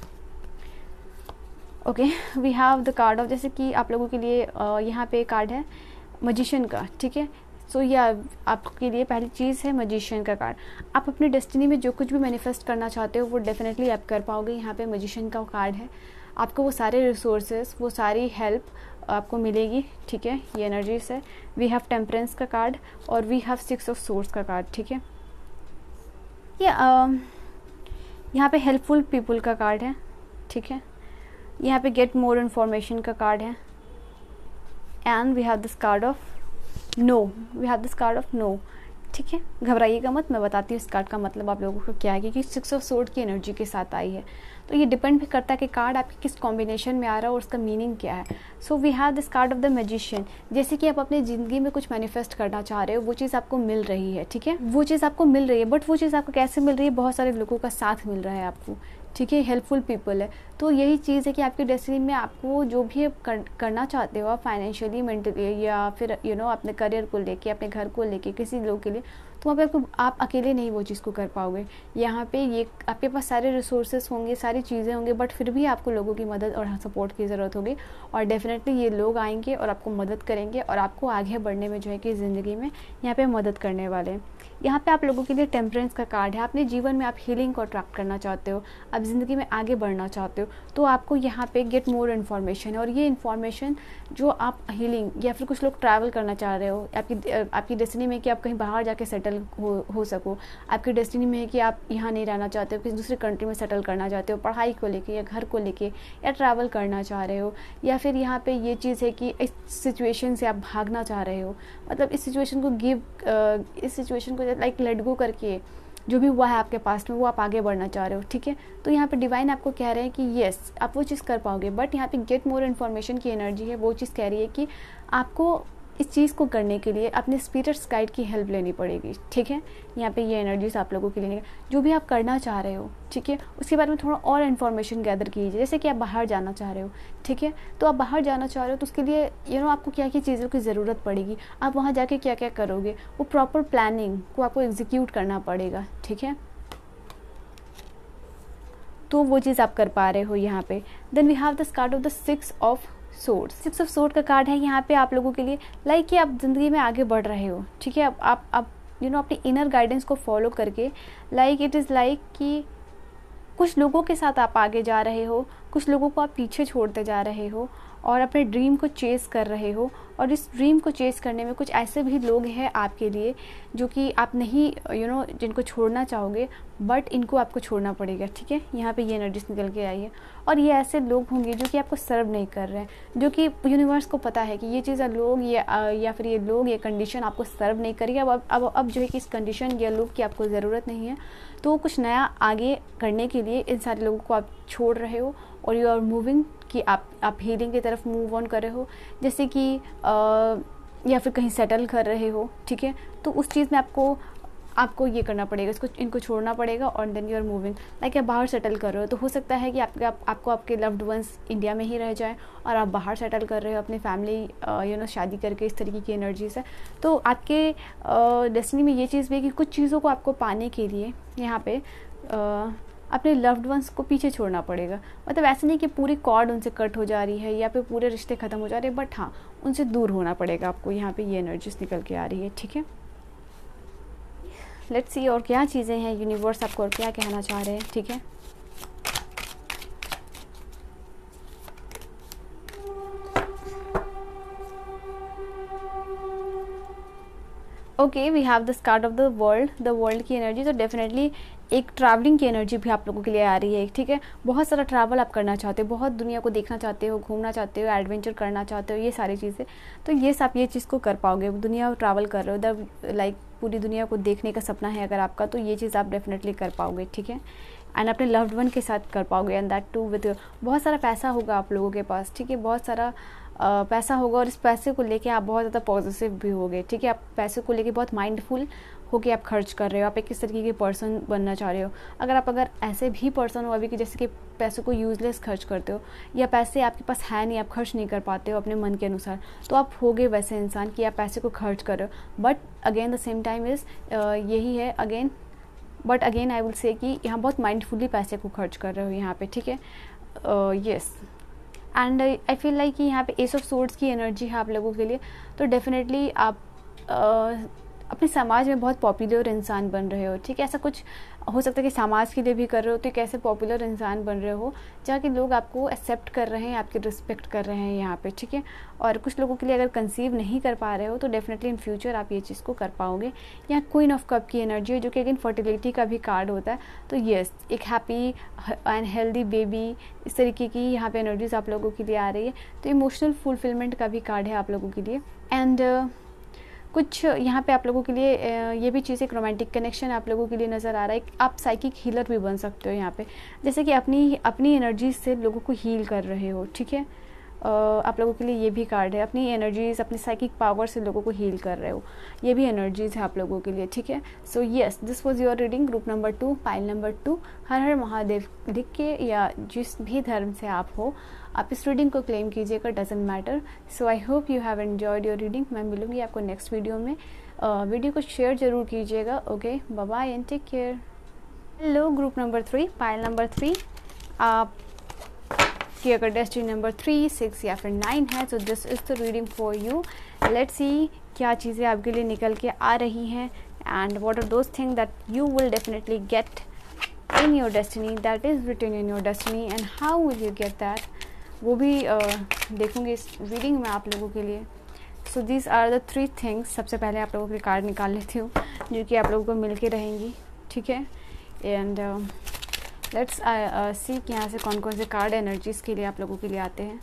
Okay, we have the card of, जैसे कि आप लोगों के लिए यहाँ पे कार्ड है मैजिशियन का, ठीक है। सो ये आपके लिए पहली चीज़ है मैजिशियन का कार्ड। आप अपनी डेस्टिनी में जो कुछ भी मैनिफेस्ट करना चाहते हो वो डेफिनेटली आप कर पाओगे। यहाँ पे मैजिशियन का कार्ड है, आपको वो सारे रिसोर्सेज, वो सारी हेल्प आपको मिलेगी, ठीक है। ये एनर्जीज है। वी हैव टेम्परेंस का कार्ड और वी हैव 6 ऑफ सोर्स का कार्ड, ठीक है। ये यहाँ पे हेल्पफुल पीपल का कार्ड है, ठीक है। यहाँ पे गेट मोर इन्फॉर्मेशन का कार्ड है and we have this card of no, we have this card of no, ठीक है। घबराइएगा मत, मैं बताती हूँ इस कार्ड का मतलब आप लोगों को क्या है, क्योंकि 6 ऑफ सोर्ड की एनर्जी के साथ आई है। तो ये डिपेंड भी करता है कि कार्ड आपके किस कॉम्बिनेशन में आ रहा है और उसका मीनिंग क्या है। So we have this card of the magician. जैसे कि आप अपनी ज़िंदगी में कुछ मैनिफेस्ट करना चाह रहे हो, वो चीज़ आपको मिल रही है, ठीक है। वो चीज़ आपको मिल रही है, बट वो चीज़ आपको कैसे मिल रही है, बहुत सारे लोगों का साथ मिल रहा है आपको, ठीक है। हेल्पफुल पीपल है। तो यही चीज़ है कि आपकी डेस्टिनी में आपको जो भी करना चाहते हो आप फाइनेंशियली, मेंटली या फिर अपने करियर को लेके, अपने घर को लेके, किसी लोग के लिए, तो वहाँ पे आप अकेले नहीं वो चीज़ को कर पाओगे। यहाँ पे ये आपके पास सारे रिसोर्सेज होंगे, सारी चीज़ें होंगे, बट फिर भी आपको लोगों की मदद और सपोर्ट की ज़रूरत होगी। और डेफिनेटली ये लोग आएंगे और आपको मदद करेंगे और आपको आगे बढ़ने में जो है कि ज़िंदगी में यहाँ पे मदद करने वाले हैं। यहाँ पे आप लोगों के लिए टेम्परेंस का कार्ड है। अपने जीवन में आप हीलिंग को अट्रैक्ट करना चाहते हो, आप ज़िंदगी में आगे बढ़ना चाहते हो, तो आपको यहाँ पे गेट मोर इन्फॉर्मेशन है। और ये इन्फॉर्मेशन जो आप हीलिंग या फिर कुछ लोग ट्रैवल करना चाह रहे हो, आपकी डेस्टिनी में कि आप कहीं बाहर जाके सेटल हो सको, आपकी डेस्टिनी में है कि आप यहाँ नहीं रहना चाहते हो, किसी दूसरे कंट्री में सेटल करना चाहते हो, पढ़ाई को लेके या घर को लेके, या ट्रैवल करना चाह रहे हो, या फिर यहाँ पे ये चीज़ है कि इस सिचुएशन से आप भागना चाह रहे हो, मतलब इस सिचुएशन को लाइक लेट गो करके जो भी हुआ है आपके पास में वो आप आगे बढ़ना चाह रहे हो, ठीक है। तो यहाँ पे डिवाइन आपको कह रहे हैं कि येस आप वो चीज़ कर पाओगे, बट यहाँ पे गेट मोर इन्फॉर्मेशन की एनर्जी है। वो चीज़ कह रही है कि आपको इस चीज़ को करने के लिए अपने स्पिरिट्स गाइड की हेल्प लेनी पड़ेगी, ठीक है। यहाँ पे ये एनर्जीज आप लोगों के लिए जो भी आप करना चाह रहे हो, ठीक है, उसके बारे में थोड़ा और इन्फॉर्मेशन गैदर कीजिए। जैसे कि आप बाहर जाना चाह रहे हो, ठीक है, तो आप बाहर जाना चाह रहे हो तो उसके लिए आपको क्या क्या चीज़ों की ज़रूरत पड़ेगी, आप वहाँ जाके क्या क्या करोगे, वो प्रॉपर प्लानिंग को आपको एग्जीक्यूट करना पड़ेगा, ठीक है। तो वो चीज़ आप कर पा रहे हो यहाँ पे। Then we have this card of the 6 of sword. 6 of sword का कार्ड है यहाँ पे आप लोगों के लिए लाइक कि आप ज़िंदगी में आगे बढ़ रहे हो, ठीक है। आप अपनी इनर गाइडेंस को फॉलो करके लाइक इट इज़ लाइक कि कुछ लोगों के साथ आप आगे जा रहे हो, कुछ लोगों को आप पीछे छोड़ते जा रहे हो और अपने ड्रीम को चेस कर रहे हो। और इस ड्रीम को चेस करने में कुछ ऐसे भी लोग हैं आपके लिए जो कि आप नहीं जिनको छोड़ना चाहोगे, बट इनको आपको छोड़ना पड़ेगा, ठीक है। यहाँ पे ये एनर्जीज निकल के आई है। और ये ऐसे लोग होंगे जो कि आपको सर्व नहीं कर रहे हैं, जो कि यूनिवर्स को पता है कि ये चीज़ लोग या फिर ये लोग, ये कंडीशन आपको सर्व नहीं करेगी। अब जो है कि इस कंडीशन या लोग की आपको ज़रूरत नहीं है, तो कुछ नया आगे करने के लिए इन सारे लोगों को आप छोड़ रहे हो और यू आर मूविंग कि आप हीलिंग की तरफ मूव ऑन कर रहे हो, जैसे कि या फिर कहीं सेटल कर रहे हो, ठीक है। तो उस चीज़ में आपको ये करना पड़ेगा, इनको छोड़ना पड़ेगा और then you are moving like आप बाहर सेटल कर रहे हो। तो हो सकता है कि आपको आपके लव्ड वंस इंडिया में ही रह जाए और आप बाहर सेटल कर रहे हो अपनी फैमिली शादी करके, इस तरीके की एनर्जीज है। तो आपके डेस्टिनी में ये चीज़ भी है कि कुछ चीज़ों को आपको पाने के लिए यहाँ पे अपने लव्ड वंस को पीछे छोड़ना पड़ेगा। मतलब ऐसे नहीं कि पूरी कॉर्ड उनसे कट हो जा रही है या फिर पूरे रिश्ते ख़त्म हो जा रहे हैं, बट हाँ उनसे दूर होना पड़ेगा आपको। यहाँ पे ये एनर्जीज निकल के आ रही है, ठीक है। लेट्स सी और क्या चीज़ें हैं, यूनिवर्स आपको और क्या कहना चाह रहे हैं, ठीक है। Okay, we have this card of the world की एनर्जी। तो डेफिनेटली एक ट्रैवलिंग की एनर्जी भी आप लोगों के लिए आ रही है, ठीक है। बहुत सारा ट्रैवल आप करना चाहते हो, बहुत दुनिया को देखना चाहते हो, घूमना चाहते हो, एडवेंचर करना चाहते हो, ये सारी चीज़ें। तो ये आप ये चीज़ को कर पाओगे। दुनिया ट्रैवल कर रहे हो, लाइक पूरी दुनिया को देखने का सपना है अगर आपका, तो ये चीज़ आप डेफिनेटली कर पाओगे, ठीक है। एंड अपने लव्ड वन के साथ कर पाओगे, एंड दैट टू विद बहुत सारा पैसा होगा आप लोगों के पास, ठीक है। बहुत सारा पैसा होगा और इस पैसे को लेके आप बहुत ज़्यादा पॉजिटिव भी होगे, ठीक है। आप पैसे को लेके बहुत माइंडफुल होके आप खर्च कर रहे हो। आप एक किस तरीके के पर्सन बनना चाह रहे हो। अगर ऐसे भी पर्सन हो अभी कि जैसे कि पैसों को यूजलेस खर्च करते हो, या पैसे आपके पास है नहीं, आप खर्च नहीं कर पाते हो अपने मन के अनुसार, तो आप होगे वैसे इंसान कि आप पैसे को खर्च कर रहे हो। But again the same time is यही है but again I will say कि यहाँ बहुत माइंडफुली पैसे को खर्च कर रहे हो यहाँ पे, ठीक है। Yes, and I feel like कि यहाँ पे एस ऑफ सोर्ड्स की एनर्जी है आप लोगों के लिए। तो डेफिनेटली आप अपने समाज में बहुत पॉपुलर इंसान बन रहे हो, ठीक है। ऐसा कुछ हो सकता है कि समाज के लिए भी कर रहे हो, तो एक ऐसे पॉपुलर इंसान बन रहे हो जहाँ के लोग आपको एक्सेप्ट कर रहे हैं, आपकी रिस्पेक्ट कर रहे हैं यहाँ पे, ठीक है। और कुछ लोगों के लिए अगर कंसीव नहीं कर पा रहे हो तो डेफिनेटली इन फ्यूचर आप ये चीज़ को कर पाओगे। यहाँ क्वीन ऑफ कप की एनर्जी है, जो कि अगेन फर्टिलिटी का भी कार्ड होता है। तो येस, एक हैप्पी एंड हेल्दी बेबी, इस तरीके की यहाँ पे एनर्जीज आप लोगों के लिए आ रही है। तो इमोशनल फुलफिलमेंट का भी कार्ड है आप लोगों के लिए। एंड कुछ यहाँ पे आप लोगों के लिए ये भी चीज़, एक रोमांटिक कनेक्शन आप लोगों के लिए नज़र आ रहा है। आप साइकिक हीलर भी बन सकते हो यहाँ पे, जैसे कि अपनी एनर्जी से लोगों को हील कर रहे हो, ठीक है। आप लोगों के लिए ये भी कार्ड है, अपनी एनर्जीज, अपनी साइकिक पावर से लोगों को हील कर रहे हो, ये भी एनर्जीज है आप लोगों के लिए, ठीक है। So yes, this was your reading, group number 2, pile number 2। हर हर महादेव लिख के या जिस भी धर्म से आप हो, आप इस रीडिंग को क्लेम कीजिएगा, doesn't matter. So I hope you have enjoyed your reading. मैं मिलूंगी आपको नेक्स्ट वीडियो में। वीडियो को शेयर जरूर कीजिएगा। Okay, bye bye and take care. Hello group number 3, pile number 3। आप कि अगर डेस्टिनी नंबर 3, 6 या फिर 9 है, तो this is the reading for you. Let's see क्या चीज़ें आपके लिए निकल के आ रही हैं, and what are those thing that you will definitely get in your destiny, that is written in your destiny, and how will you get that, वो भी देखूंगी इस रीडिंग में आप लोगों के लिए। So these are the 3 things. सबसे पहले आप लोगों के कार्ड निकाल लेती हूँ जो कि आप लोगों को मिल के रहेंगी, ठीक है। एंड लेट्स सी कि यहाँ से कौन कौन से कार्ड एनर्जीज़ के लिए आप लोगों के लिए आते हैं।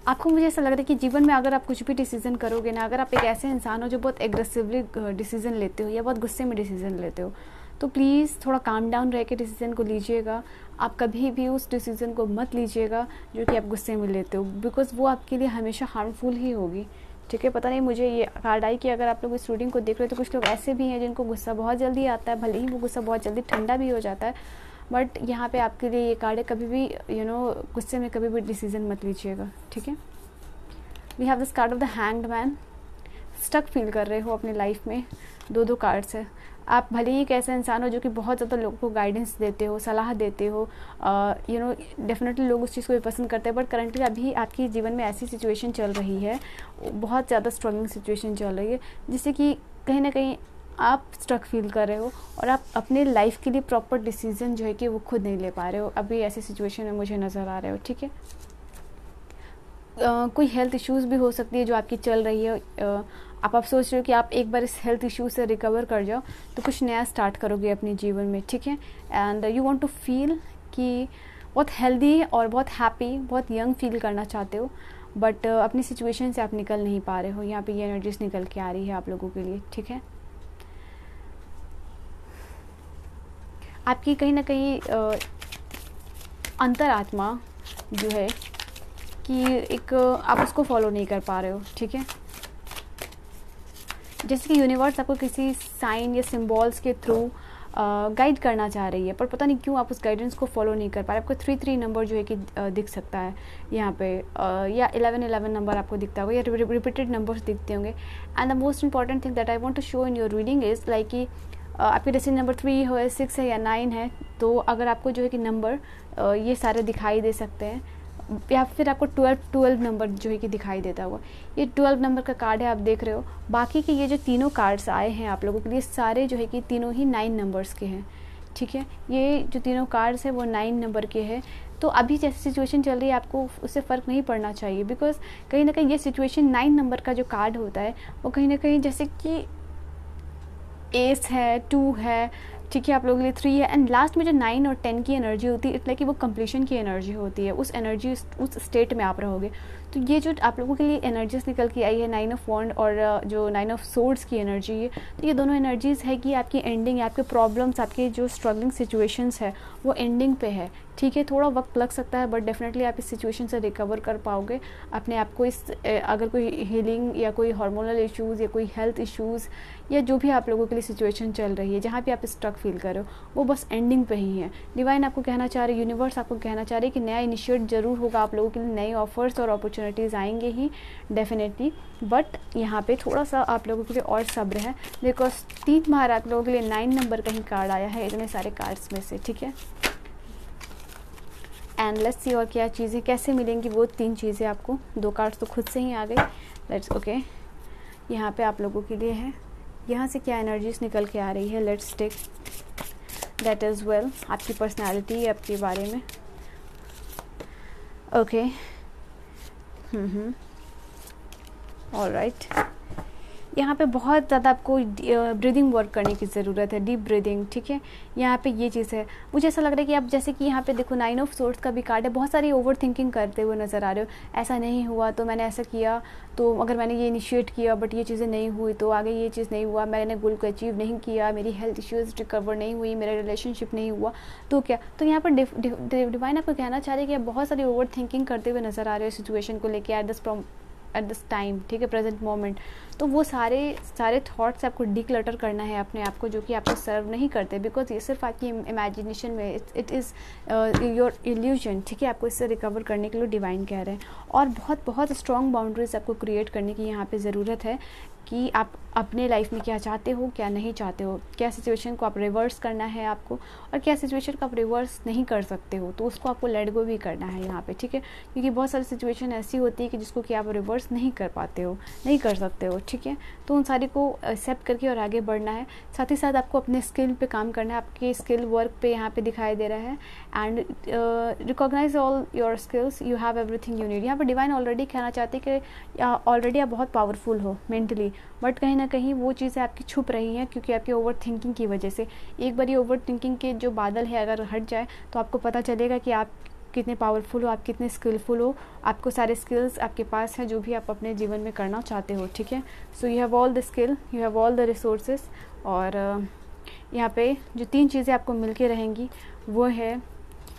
आपको मुझे ऐसा लग रहा है कि जीवन में अगर आप कुछ भी डिसीजन करोगे ना, अगर आप एक ऐसे इंसान हो जो बहुत एग्रेसिवली डिसीजन लेते हो या बहुत गुस्से में डिसीजन लेते हो, तो प्लीज़ थोड़ा काम डाउन रह के डिसीजन को लीजिएगा। आप कभी भी उस डिसीजन को मत लीजिएगा जो कि आप गुस्से में लेते हो, बिकॉज वो आपके लिए हमेशा हार्मफुल ही होगी, ठीक है। पता नहीं, मुझे ये कार्ड आई कि अगर आप लोग इस रीडिंग को देख रहे हो तो कुछ लोग ऐसे भी हैं जिनको गुस्सा बहुत जल्दी आता है, भले ही वो गुस्सा बहुत जल्दी ठंडा भी हो जाता है, बट यहाँ पे आपके लिए ये कार्ड है, कभी भी गुस्से में कभी भी डिसीजन मत लीजिएगा, ठीक है। We have this card of the hanged man. Stuck feel कर रहे हो अपनी लाइफ में, 2 कार्ड्स है। आप भले ही एक ऐसा इंसान हो जो कि बहुत ज़्यादा लोगों को गाइडेंस देते हो, सलाह देते हो, डेफिनेटली लोग उस चीज़ को भी पसंद करते हैं, बट करंटली अभी आपके जीवन में ऐसी सिचुएशन चल रही है, बहुत ज़्यादा स्ट्रगलिंग सिचुएशन चल रही है, जिससे कि कहीं ना कहीं आप स्ट्रक फील कर रहे हो और आप अपने लाइफ के लिए प्रॉपर डिसीजन जो है कि वो खुद नहीं ले पा रहे हो। अभी ऐसी सिचुएशन में मुझे नज़र आ रहे हो, ठीक है। कोई हेल्थ इश्यूज़ भी हो सकती है जो आपकी चल रही है। आप सोच रहे हो कि आप एक बार इस हेल्थ इशू से रिकवर कर जाओ तो कुछ नया स्टार्ट करोगे अपने जीवन में, ठीक है। And you want to feel कि बहुत हेल्दी और बहुत हैप्पी, बहुत यंग फील करना चाहते हो, बट अपनी सिचुएशन से आप निकल नहीं पा रहे हो। यहाँ पे ये एनर्जीज निकल के आ रही है आप लोगों के लिए, ठीक है। आपकी कहीं ना कहीं अंतरात्मा जो है कि एक आप उसको फॉलो नहीं कर पा रहे हो, ठीक है। जैसे कि यूनिवर्स आपको किसी साइन या सिंबल्स के थ्रू गाइड करना चाह रही है, पर पता नहीं क्यों आप उस गाइडेंस को फॉलो नहीं कर पा रहे। आपको 3-3 नंबर जो है कि दिख सकता है यहाँ पे, या 11-11 नंबर आपको दिखता होगा, या रिपीटेड नंबर्स दिखते होंगे। And the most important thing that I want to show in your reading is like कि आपके डेस्टिनी नंबर 3 हो, 6 है या 9 है, तो अगर आपको जो है कि नंबर ये सारे दिखाई दे सकते हैं, या फिर आपको 12 नंबर जो है कि दिखाई देता होगा। ये 12 नंबर का कार्ड है, आप देख रहे हो। बाकी के ये जो तीनों कार्ड्स आए हैं आप लोगों के लिए, सारे जो है कि तीनों ही 9 नंबर्स के हैं, ठीक है। ये जो तीनों कार्ड्स हैं वो 9 नंबर के हैं। तो अभी जैसी सिचुएशन चल रही है आपको उससे फ़र्क नहीं पड़ना चाहिए, बिकॉज कहीं ना कहीं ये सिचुएशन 9 नंबर का जो कार्ड होता है वो कहीं ना कहीं जैसे कि एस है, 2 है, ठीक है, आप लोगों के लिए 3 है, एंड लास्ट में जो 9 और 10 की एनर्जी होती है, इट्स लाइक कि वो कंप्लीशन की एनर्जी होती है। उस एनर्जी, उस स्टेट में आप रहोगे। तो ये जो आप लोगों के लिए एनर्जीज निकल के आई है, 9 ऑफ वॉन्ड और जो 9 ऑफ सोर्ड्स की एनर्जी है, तो ये दोनों एनर्जीज़ है कि आपकी एंडिंग, आपके प्रॉब्लम्स, आपके जो स्ट्रगलिंग सिचुएशंस है वो एंडिंग पे है, ठीक है। थोड़ा वक्त लग सकता है, बट डेफिनेटली आप इस सिचुएशन से रिकवर कर पाओगे अपने आप को। इस अगर कोई हीलिंग या कोई हार्मोनल इश्यूज़ या कोई हेल्थ इश्यूज़ या जो भी आप लोगों के लिए सिचुएशन चल रही है जहाँ पे आप स्ट्रक फील कर रहे हो, वो बस एंडिंग पे ही है। डिवाइन आपको कहना चाह रहे, यूनिवर्स आपको कहना चाह रहे कि नया इनिशिएट जरूर होगा आप लोगों के लिए, नए ऑफर्स और अपॉर्चुनिटीज़ आएंगे ही डेफिनेटली, बट यहाँ पे थोड़ा सा आप लोगों के लिए और सब्र है, बिकॉज 3 बार आप लोगों के लिए 9 नंबर का ही कार्ड आया है इतने सारे कार्ड्स में से, ठीक है। एंड लेट्स सी और क्या चीज़ें कैसे मिलेंगी वो 3 चीज़ें आपको। 2 कार्ड्स तो खुद से ही आ गई। लेट्स ओके, यहाँ पे आप लोगों के लिए है। यहाँ से क्या एनर्जीज निकल के आ रही है, let's take that is well, आपकी पर्सनालिटी, आपके बारे में। Okay, alright. यहाँ पे बहुत ज़्यादा आपको ब्रीदिंग वर्क करने की ज़रूरत है, डीप ब्रीदिंग, ठीक है। यहाँ पे ये चीज़ है, मुझे ऐसा लग रहा है कि आप जैसे कि यहाँ पे देखो 9 ऑफ सोर्ड्स का भी कार्ड है, बहुत सारी ओवर थिंकिंग करते हुए नज़र आ रहे हो। ऐसा नहीं हुआ तो मैंने ऐसा किया, तो अगर मैंने ये इनिशिएट किया बट ये चीज़ें नहीं हुई तो आगे ये चीज़ नहीं हुआ, मैंने गोल को अचीव नहीं किया, मेरी हेल्थ इश्यूज़ रिकवर नहीं हुई, मेरा रिलेशनशिप नहीं हुआ तो क्या। तो यहाँ पर डिवाइन आपको कहना चाह रहे हैं कि आप बहुत सारी ओवर थिंकिंग करते हुए नज़र आ रहे हो सिचुएशन को लेके एट दिस टाइम, ठीक है, प्रेजेंट मोमेंट। तो वो सारे थॉट्स आपको डिक्लटर करना है अपने आप को, जो कि आपको सर्व नहीं करते, बिकॉज ये सिर्फ आपकी इमेजिनेशन में, इट इज़ योर इल्यूजन, ठीक है। आपको इससे रिकवर करने के लिए डिवाइन कह रहे हैं। और बहुत बहुत स्ट्रॉन्ग बाउंड्रीज आपको क्रिएट करने की यहाँ पे ज़रूरत है कि आप अपने लाइफ में क्या चाहते हो, क्या नहीं चाहते हो, क्या सिचुएशन को आप रिवर्स करना है आपको, और क्या सिचुएशन को आप रिवर्स नहीं कर सकते हो, तो उसको आपको लेट गो भी करना है यहाँ पे, ठीक है। क्योंकि बहुत सारी सिचुएशन ऐसी होती है कि जिसको कि आप रिवर्स नहीं कर पाते हो, नहीं कर सकते हो, ठीक है। तो उन सारी को एक्सेप्ट करके और आगे बढ़ना है। साथ ही साथ आपको अपने स्किल पे काम करना है, आपके स्किल वर्क पे यहाँ पे दिखाई दे रहा है। And recognize all your skills, you have everything you need. यहाँ पर डिवाइन ऑलरेडी कहना चाहते हैं कि ऑलरेडी आप बहुत पावरफुल हो मेंटली, बट कहीं ना कहीं वो चीज़ें आपकी छुप रही हैं क्योंकि आपकी ओवर थिंकिंग की वजह से। एक बार ये ओवर थिंकिंग के जो बादल है अगर हट जाए तो आपको पता चलेगा कि आप कितने पावरफुल हो, आप कितने स्किलफुल हो, आपको सारे स्किल्स आपके पास हैं जो भी आप अपने जीवन में करना चाहते हो, ठीक है। So you have all the skill, you have all the resources. और यहाँ पे जो 3 चीज़ें आपको मिल के रहेंगी वो है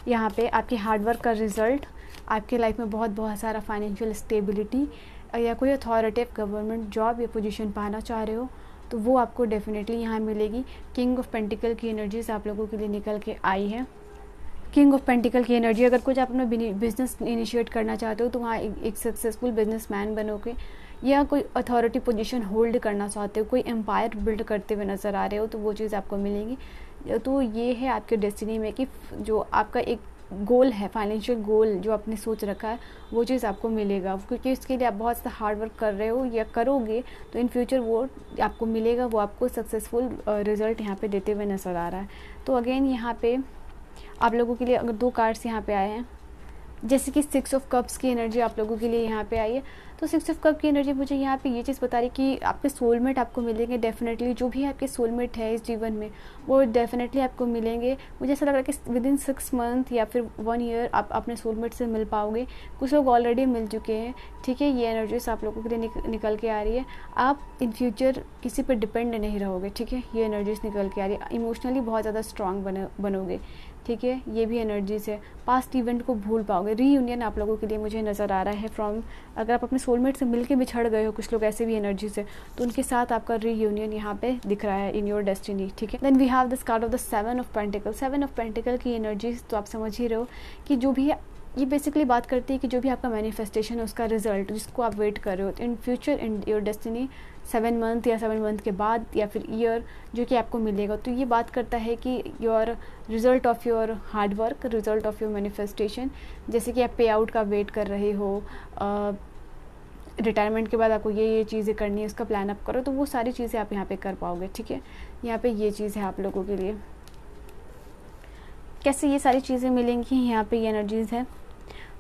यहाँ पे आपकी हार्डवर्क का रिज़ल्ट, आपके लाइफ में बहुत बहुत सारा फाइनेंशियल स्टेबिलिटी, या कोई अथॉरिटिव गवर्नमेंट जॉब या पोजीशन पाना चाह रहे हो तो वो आपको डेफिनेटली यहाँ मिलेगी। किंग ऑफ पेंटिकल की एनर्जीज आप लोगों के लिए निकल के आई है। किंग ऑफ पेंटिकल की एनर्जी, अगर कुछ आप अपना बिजनेस इनिशिएट करना चाहते हो तो वहाँ एक सक्सेसफुल बिजनेसमैन बनोगे, या कोई अथॉरिटी पोजीशन होल्ड करना चाहते हो, कोई एम्पायर बिल्ड करते हुए नज़र आ रहे हो तो वो चीज़ आपको मिलेगी। तो ये है आपके डेस्टिनी में कि जो आपका एक गोल है, फाइनेंशियल गोल जो आपने सोच रखा है वो चीज़ आपको मिलेगा, क्योंकि इसके लिए आप बहुत ज़्यादा हार्ड वर्क कर रहे हो या करोगे तो इन फ्यूचर वो आपको मिलेगा, वो आपको सक्सेसफुल रिजल्ट यहाँ पे देते हुए नज़र आ रहा है। तो अगेन यहाँ पे आप लोगों के लिए अगर 2 कार्ड्स यहाँ पे आए हैं, जैसे कि 6 ऑफ कप्स की एनर्जी आप लोगों के लिए यहाँ पे आई है, तो 6 ऑफ कप की एनर्जी मुझे यहाँ पे ये चीज़ बता रही कि आपके सोलमेट आपको मिलेंगे डेफिनेटली। जो भी आपके सोलमेट है इस जीवन में वो डेफिनेटली आपको मिलेंगे। मुझे ऐसा लग रहा है कि विदिन 6 मंथ या फिर 1 ईयर आप अपने सोलमेट से मिल पाओगे। कुछ लोग ऑलरेडी मिल चुके हैं, ठीक है। ये एनर्जीज आप लोगों के लिए निकल के आ रही है। आप इन फ्यूचर किसी पर डिपेंड नहीं रहोगे, ठीक है। ये एनर्जीज निकल के आ रही है। इमोशनली बहुत ज़्यादा स्ट्रांग बनोगे, ठीक है। ये भी एनर्जीज है। पास्ट इवेंट को भूल पाओगे। रीयूनियन आप लोगों के लिए मुझे नज़र आ रहा है फ्रॉम, अगर आप अपने सोलमेट से मिलके बिछड़ गए हो, कुछ लोग ऐसे भी एनर्जीज है, तो उनके साथ आपका रीयूनियन यहाँ पे दिख रहा है इन योर डेस्टिनी, ठीक है। Then we have this card of the 7 of pentacle. 7 of pentacle की एनर्जीज तो आप समझ ही रहे हो कि जो भी ये बेसिकली बात करती है कि जो भी आपका मैनिफेस्टेशन है उसका रिजल्ट जिसको आप वेट कर रहे हो in future in your destiny 7 month या 7 मंथ के बाद या फिर ईयर जो कि आपको मिलेगा। तो ये बात करता है कि your result of your hard work, result of your manifestation, जैसे कि आप पे आउट का वेट कर रहे हो, रिटायरमेंट के बाद आपको ये चीज़ें करनी है, उसका प्लान आप करो, तो वो सारी चीज़ें आप यहाँ पे कर पाओगे, ठीक है। यहाँ पे ये चीज़ है आप लोगों के लिए। कैसे ये सारी चीज़ें मिलेंगी, यहाँ पे ये एनर्जीज़ है।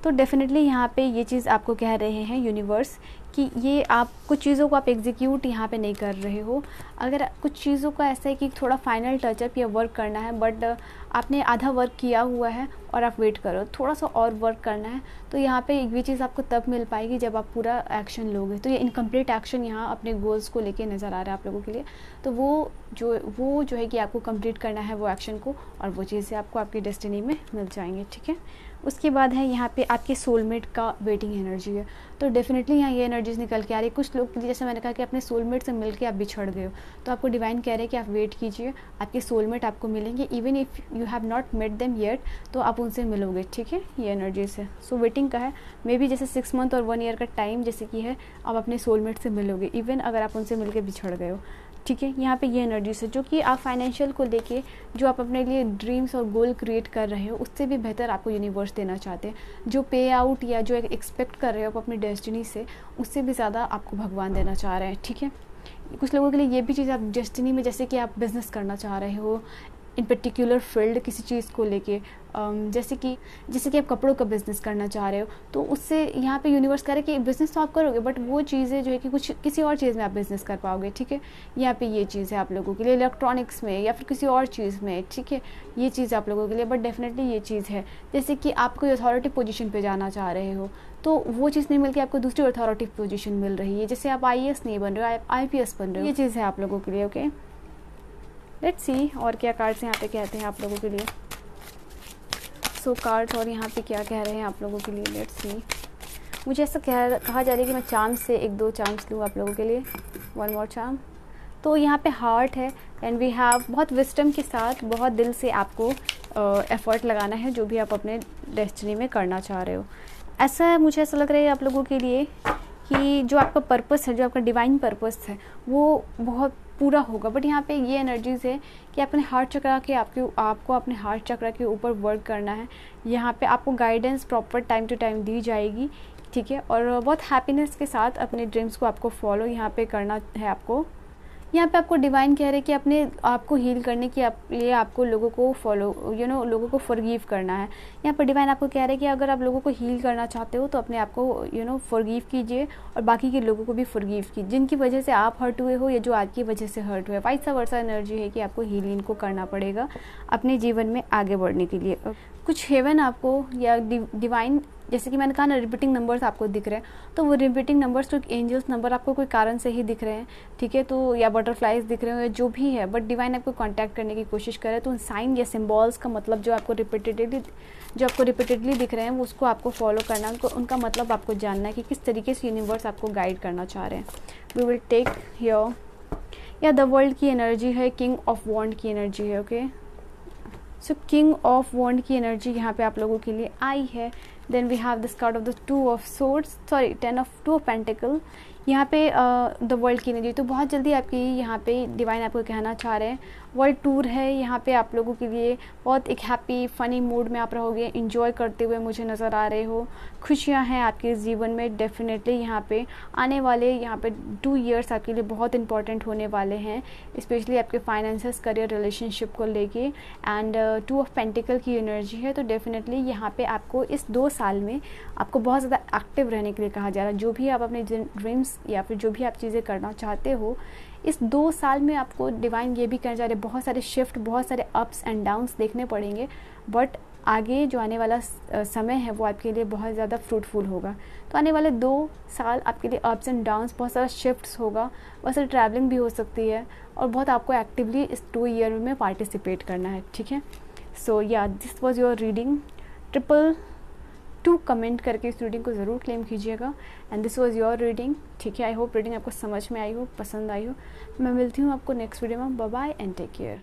तो डेफिनेटली यहाँ पे ये चीज़ आपको कह रहे हैं यूनिवर्स कि ये आप कुछ चीज़ों को आप एग्जीक्यूट यहाँ पे नहीं कर रहे हो। अगर कुछ चीज़ों का ऐसा है कि थोड़ा फाइनल टचअप या वर्क करना है, बट आपने आधा वर्क किया हुआ है और आप वेट करो, थोड़ा सा और वर्क करना है, तो यहाँ पे ये चीज़ आपको तब मिल पाएगी जब आप पूरा एक्शन लोगे। तो ये इनकम्प्लीट एक्शन यहाँ अपने गोल्स को लेके नज़र आ रहा है आप लोगों के लिए। तो वो जो है कि आपको कंप्लीट करना है वो एक्शन को, और वो चीज़ें आपको आपकी डेस्टिनी में मिल जाएंगे, ठीक है। उसके बाद है यहाँ पे आपके सोलमेट का वेटिंग एनर्जी है। तो डेफिनेटली यहाँ ये एनर्जीज निकल के आ रही है। कुछ लोग जैसे मैंने कहा कि अपने सोलमेट से मिलके आप बिछड़ गए हो, तो आपको डिवाइन कह रहे हैं कि आप वेट कीजिए, आपके सोलमेट आपको मिलेंगे। Even if you have not met them yet, तो आप उनसे मिलोगे, ठीक है। ये एनर्जीज है। सो वेटिंग का है, मे बी जैसे 6 मंथ और 1 ईयर का टाइम जैसे कि है, आप अपने सोलमेट से मिलोगे, इवन अगर आप उनसे मिलकर बिछड़ गए हो, ठीक है। यहाँ पे ये एनर्जीज है जो कि आप फाइनेंशियल को लेके जो आप अपने लिए ड्रीम्स और गोल क्रिएट कर रहे हो उससे भी बेहतर आपको यूनिवर्स देना चाहते हैं। जो पे आउट या जो एक्सपेक्ट कर रहे हो आप अपनी डेस्टिनी से, उससे भी ज़्यादा आपको भगवान देना चाह रहे हैं, ठीक है। कुछ लोगों के लिए ये भी चीज़ आप डेस्टिनी में, जैसे कि आप बिज़नेस करना चाह रहे हो इन पर्टिकुलर फील्ड किसी चीज़ को लेके, जैसे कि आप कपड़ों का बिज़नेस करना चाह रहे हो, तो उससे यहाँ पे यूनिवर्स कह रहा है कि बिज़नेस तो आप करोगे बट वो चीज़ें जो है कि कुछ किसी और चीज़ में आप बिज़नेस कर पाओगे, ठीक है। यहाँ पे ये चीज़ है आप लोगों के लिए इलेक्ट्रॉनिक्स में या फिर किसी और चीज़ में, ठीक है। ये चीज़ आप लोगों के लिए, बट डेफिनेटली ये चीज़ है जैसे कि आप कोई अथॉरिटी पोजीशन पे जाना चाह रहे हो तो वो चीज़ नहीं मिल के आपको दूसरी अथॉरिटी पोजीशन मिल रही है, जैसे आप IAS नहीं बन रहे हो, आप IPS बन रहे हो, ये चीज़ है आप लोगों के लिए, ओके। लेट्स सी और क्या कार्ड्स यहाँ पे कहते हैं आप लोगों के लिए। सो कार्ड्स और यहाँ पे क्या कह रहे हैं आप लोगों के लिए, लेट्स सी। मुझे ऐसा कहा जा रहा है कि मैं चार्म से 1-2 चार्म्स लूँ आप लोगों के लिए, 1 मोर चार्म। तो यहाँ पे हार्ट है एंड वी हैव, बहुत विस्डम के साथ बहुत दिल से आपको एफर्ट लगाना है जो भी आप अपने डेस्टिनी में करना चाह रहे हो। ऐसा मुझे ऐसा लग रहा है आप लोगों के लिए कि जो आपका पर्पस है, जो आपका डिवाइन पर्पस है वो बहुत पूरा होगा। बट यहाँ पे ये एनर्जीज़ है कि अपने हार्ट चक्रा के आपको अपने हार्ट चक्रा के ऊपर वर्क करना है। यहाँ पे आपको guidance proper time to time दी जाएगी, ठीक है। और बहुत हैप्पीनेस के साथ अपने ड्रीम्स को आपको फॉलो यहाँ पे करना है आपको। यहाँ पे आपको डिवाइन कह रहे हैं कि अपने आपको हील करने के लिए आपको लोगों को फॉलो लोगों को फॉरगिव करना है। यहाँ पर डिवाइन आपको कह रहे हैं कि अगर आप लोगों को हील करना चाहते हो तो अपने आप को फॉरगिव कीजिए और बाकी के लोगों को भी फॉरगिव कीजिए जिनकी वजह से आप हर्ट हुए हो या जो आपकी वजह से हर्ट हुए। वाइस वर्सा एनर्जी है कि आपको हीलिंग को करना पड़ेगा अपने जीवन में आगे बढ़ने के लिए। कुछ हेवन आपको या डिवाइन, जैसे कि मैंने कहा ना, रिपीटिंग नंबर्स आपको दिख रहे हैं, तो वो रिपीटिंग नंबर्स तो एंजल्स नंबर आपको कोई कारण से ही दिख रहे हैं, ठीक है। तो या बटरफ्लाइज दिख रहे हो या जो भी है, बट डिवाइन आपको कांटेक्ट करने की कोशिश करे तो उन साइन या सिंबल्स का मतलब जो आपको रिपीटेडली दिख रहे हैं वो उसको आपको फॉलो करना, उनका मतलब आपको जानना है कि किस तरीके से यूनिवर्स आपको गाइड करना चाह रहे हैं। वी विल टेक हियर, या द वर्ल्ड की एनर्जी है, किंग ऑफ वॉन्ड की एनर्जी है, ओके। सो किंग ऑफ वॉन्ड की एनर्जी यहाँ पे आप लोगों के लिए आई है। Then we have this card of the 2 of pentacle. यहाँ पे द वर्ल्ड की एनर्जी, तो बहुत जल्दी आपकी यहाँ पे डिवाइन आपको कहना चाह रहे हैं वर्ल्ड टूर है यहाँ पे आप लोगों के लिए। बहुत एक हैप्पी फनी मूड में आप रहोगे, इंजॉय करते हुए मुझे नज़र आ रहे हो। खुशियाँ हैं आपके जीवन में डेफिनेटली। यहाँ पे आने वाले 2 इयर्स आपके लिए बहुत इंपॉर्टेंट होने वाले हैं, स्पेशली आपके फाइनेंसेस, करियर, रिलेशनशिप को लेके। एंड 2 ऑफ पेंटिकल की एनर्जी है, तो डेफिनेटली यहाँ पे आपको इस 2 साल में आपको बहुत ज़्यादा एक्टिव रहने के लिए कहा जा रहा है। जो भी आप अपने ड्रीम्स या फिर जो भी आप चीज़ें करना चाहते हो, इस 2 साल में आपको डिवाइन ये भी कहना चाह रहे हैं, बहुत सारे शिफ्ट, बहुत सारे अप्स एंड डाउन्स देखने पड़ेंगे, बट आगे जो आने वाला समय है वो आपके लिए बहुत ज़्यादा फ्रूटफुल होगा। तो आने वाले 2 साल आपके लिए अप्स एंड डाउन्स, बहुत सारा शिफ्ट्स होगा, बहुत सारी ट्रैवलिंग भी हो सकती है और बहुत आपको एक्टिवली इस 2 ईयर में पार्टिसिपेट करना है, ठीक है। सो या this was your reading. 2 comment करके इस रीडिंग को ज़रूर क्लेम कीजिएगा। And this was your reading, ठीक है। आई होप रीडिंग आपको समझ में आई हो, पसंद आई हो। मैं मिलती हूँ आपको नेक्स्ट वीडियो में। Bye bye and take care.